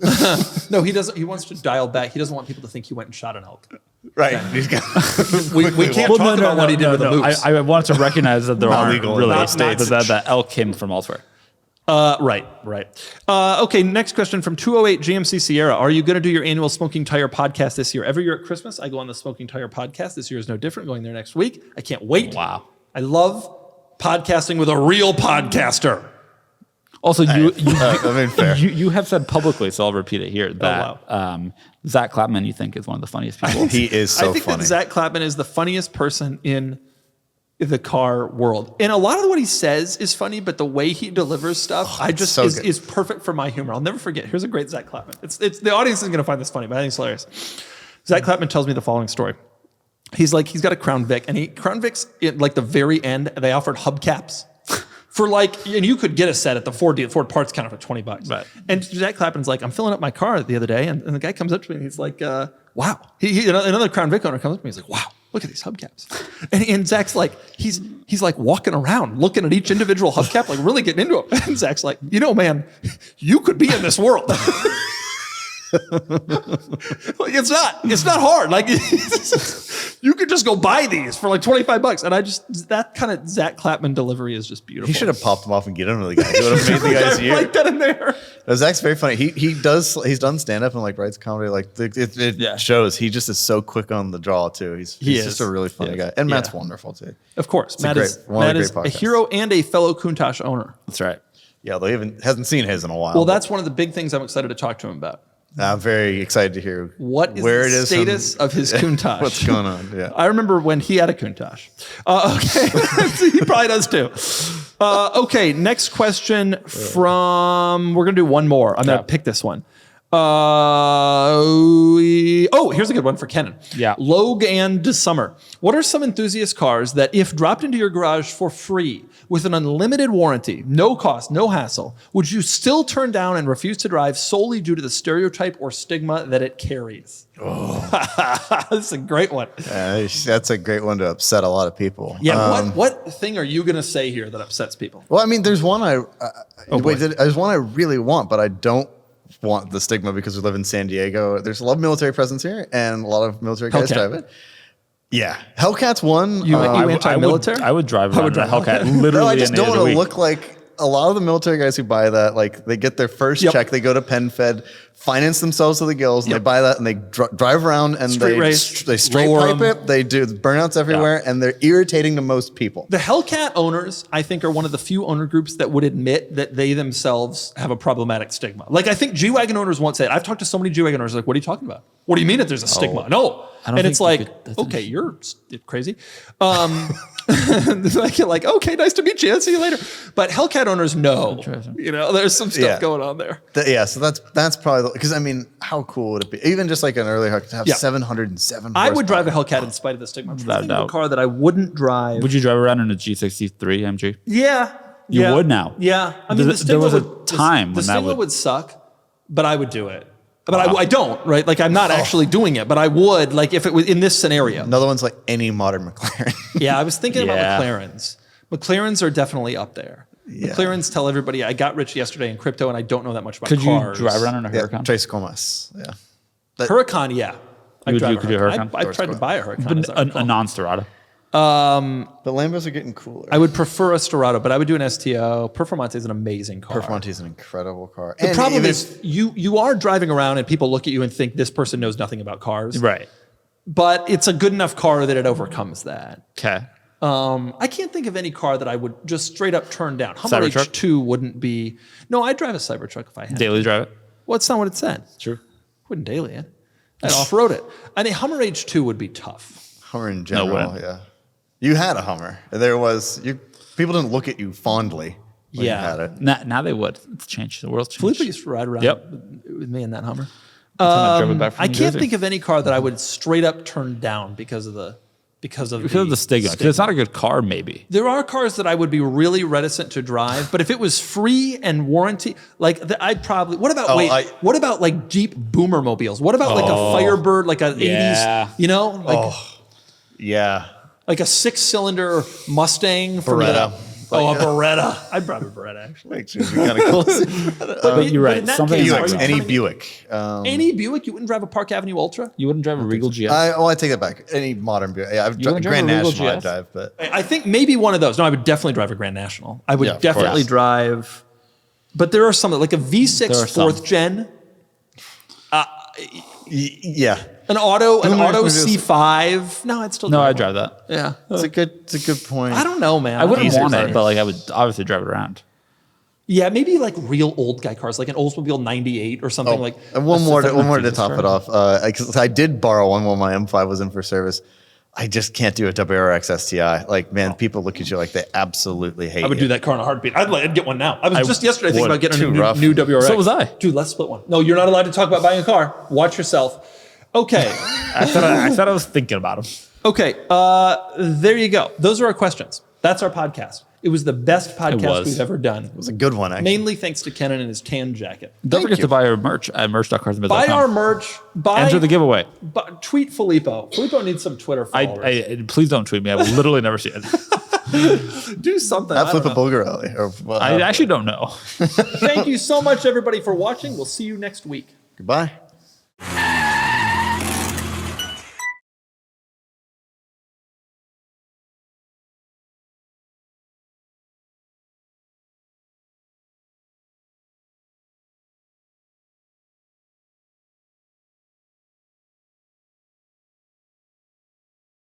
No, he doesn't. He wants to dial back. He doesn't want people to think he went and shot an elk. Right. We can't talk about what he did with the moose. I wanted to recognize that there aren't legal really states that elk came from elsewhere. Right. Okay, next question from 208 GMC Sierra. Are you going to do your annual Smoking Tire podcast this year? Every year at Christmas, I go on the Smoking Tire podcast. This year is no different. Going there next week. I can't wait. Wow. I love podcasting with a real podcaster. Also, fair. You have said publicly, so I'll repeat it here, that Zach Clapman you think is one of the funniest people. He is so funny. I think that Zach Clapman is the funniest person in the car world. And a lot of what he says is funny, but the way he delivers stuff, is perfect for my humor. I'll never forget. Here's a great Zach Clapman. It's the audience is going to find this funny, but I think it's hilarious. Zach Clapman tells me the following story. He's got a Crown Vic, and Crown Vic's at like the very end, they offered hubcaps for and you could get a set at the Ford parts counter for $20. Right. And Zach Clapman's like, I'm filling up my car the other day, and the guy comes up to me and he's like, wow. Another Crown Vic owner comes up to me, he's like, wow. Look at these hubcaps. And Zach's like, he's like walking around, looking at each individual hubcap, like really getting into it. And Zach's like, man, you could be in this world. Like it's not hard. Like You could just go buy these for like $25. And that kind of Zach Clapman delivery is just beautiful. He should have popped them off and get them to the guy. He would have made the guy's year. Like that in there. Zach's very funny. He's done stand up and like writes comedy. Like it shows. He just is so quick on the draw too. He's just a really funny guy. And Matt's wonderful too. Of course. Matt is a hero and a fellow Countach owner. That's right. Yeah, though he hasn't seen his in a while. Well, that's one of the big things I'm excited to talk to him about. I'm very excited to hear what is the status of his Countach. What's going on? Yeah, I remember when he had a Countach. Okay, he probably does too. Okay, next question from. We're gonna do one more. I'm gonna pick this one. Here's a good one for Kennan. Yeah. Logan de Summer. What are some enthusiast cars that, if dropped into your garage for free with an unlimited warranty, no cost, no hassle, would you still turn down and refuse to drive solely due to the stereotype or stigma that it carries? Oh, that's a great one. That's a great one to upset a lot of people. Yeah. What thing are you going to say here that upsets people? Well, I mean, there's one there's one I really want, but I don't want the stigma because we live in San Diego. There's a lot of military presence here, and a lot of military guys drive it. Yeah, Hellcat's one. You anti-military? I would drive around a Hellcat. Literally, no, I just don't want to look like a lot of the military guys who buy that. Like they get their first check, they go to PenFed, finance themselves to the gills, and they buy that, and they drive around and they straight pipe it. They do burnouts everywhere, and they're irritating to most people. The Hellcat owners, I think, are one of the few owner groups that would admit that they themselves have a problematic stigma. Like I think G-Wagon owners won't say it. I've talked to so many G-Wagon owners, like, what are you talking about? What do you mean that there's a stigma? No. And it's like, okay, you're crazy. like, okay, nice to meet you. See you later. But Hellcat owners know, there's some stuff going on there. So that's probably, because I mean, how cool would it be? Even just like an early Hellcat to have 707 I would drive a Hellcat in spite of the stigma. Without a car that I wouldn't drive. Would you drive around in a G63 MG? Yeah. You would now. Yeah. I mean, there was a time when the stigma would suck, but I would do it. But I don't, right? Like I'm not actually doing it, but I would, like if it was in this scenario. Another one's like any modern McLaren. Yeah, I was thinking about McLarens. McLarens are definitely up there. Yeah. McLarens tell everybody, I got rich yesterday in crypto and I don't know that much about cars. Could you drive around in a Huracan? Tres Comas, yeah. Huracan, yeah. Could do a Huracan? I tried to buy a Huracan. A non-Storado. The Lambos are getting cooler. I would prefer a Storado, but I would do an STO. Performante is an amazing car. Performante is an incredible car. The problem is you are driving around and people look at you and think this person knows nothing about cars. Right. But it's a good enough car that it overcomes that. Okay. I can't think of any car that I would just straight up turn down. Hummer H2 wouldn't be. No, I'd drive a Cybertruck if I had. Daily drive it? Well, it's not what it said. True. Wouldn't daily it. I'd off-road it. And a Hummer H2 would be tough. Hummer in general, yeah. You had a Hummer. People didn't look at you fondly when you had it. Now they would. It's changed. The world's changed. Filippos used to ride around with me in that Hummer. I can't think of any car that I would straight up turn down because of the stigma. Because it's not a good car, maybe. There are cars that I would be really reticent to drive, but if it was free and warranty, I'd probably. What about like Jeep Boomer mobiles? What about like a Firebird, like a 80s? Yeah. Like a 6-cylinder Mustang Beretta. A Beretta. I'd drive a Beretta, actually. Actually, kind of cool. But you're right. Any Buick. Any Buick? You wouldn't drive a Park Avenue Ultra? You wouldn't drive a Regal GS? I take that back. Any modern Buick. Yeah, Grand National I'd drive. But I think maybe one of those. No, I would definitely drive a Grand National. I would definitely drive. But there are some, like a V6 4th gen. Yeah. An auto C5. No, I'd still drive I'd drive that. Yeah. It's a good point. I don't know, man. I wouldn't want it, but I would obviously drive it around. Yeah, maybe like real old guy cars, like an Oldsmobile 98 or something like. And one more to top it off. I did borrow one while my M5 was in for service. I just can't do a WRX STI. Like, man, people look at you like they absolutely hate you. I would do that car in a heartbeat. I'd get one now. I was just yesterday thinking about getting a new WRX. So was I. Dude, let's split one. No, you're not allowed to talk about buying a car. Watch yourself. Okay. I thought I was thinking about them. Okay. There you go. Those are our questions. That's our podcast. It was the best podcast we've ever done. It was a good one, actually. Mainly thanks to Kennan and his tan jacket. Don't forget to buy our merch at merch.carsandbiz.com. Buy our merch. Enter the giveaway. Tweet Filippo. Filippo needs some Twitter followers. Please don't tweet me. I will literally never see it. Do something. Not Flip a Bulgarelli. I actually don't know. Thank you so much, everybody, for watching. We'll see you next week. Goodbye.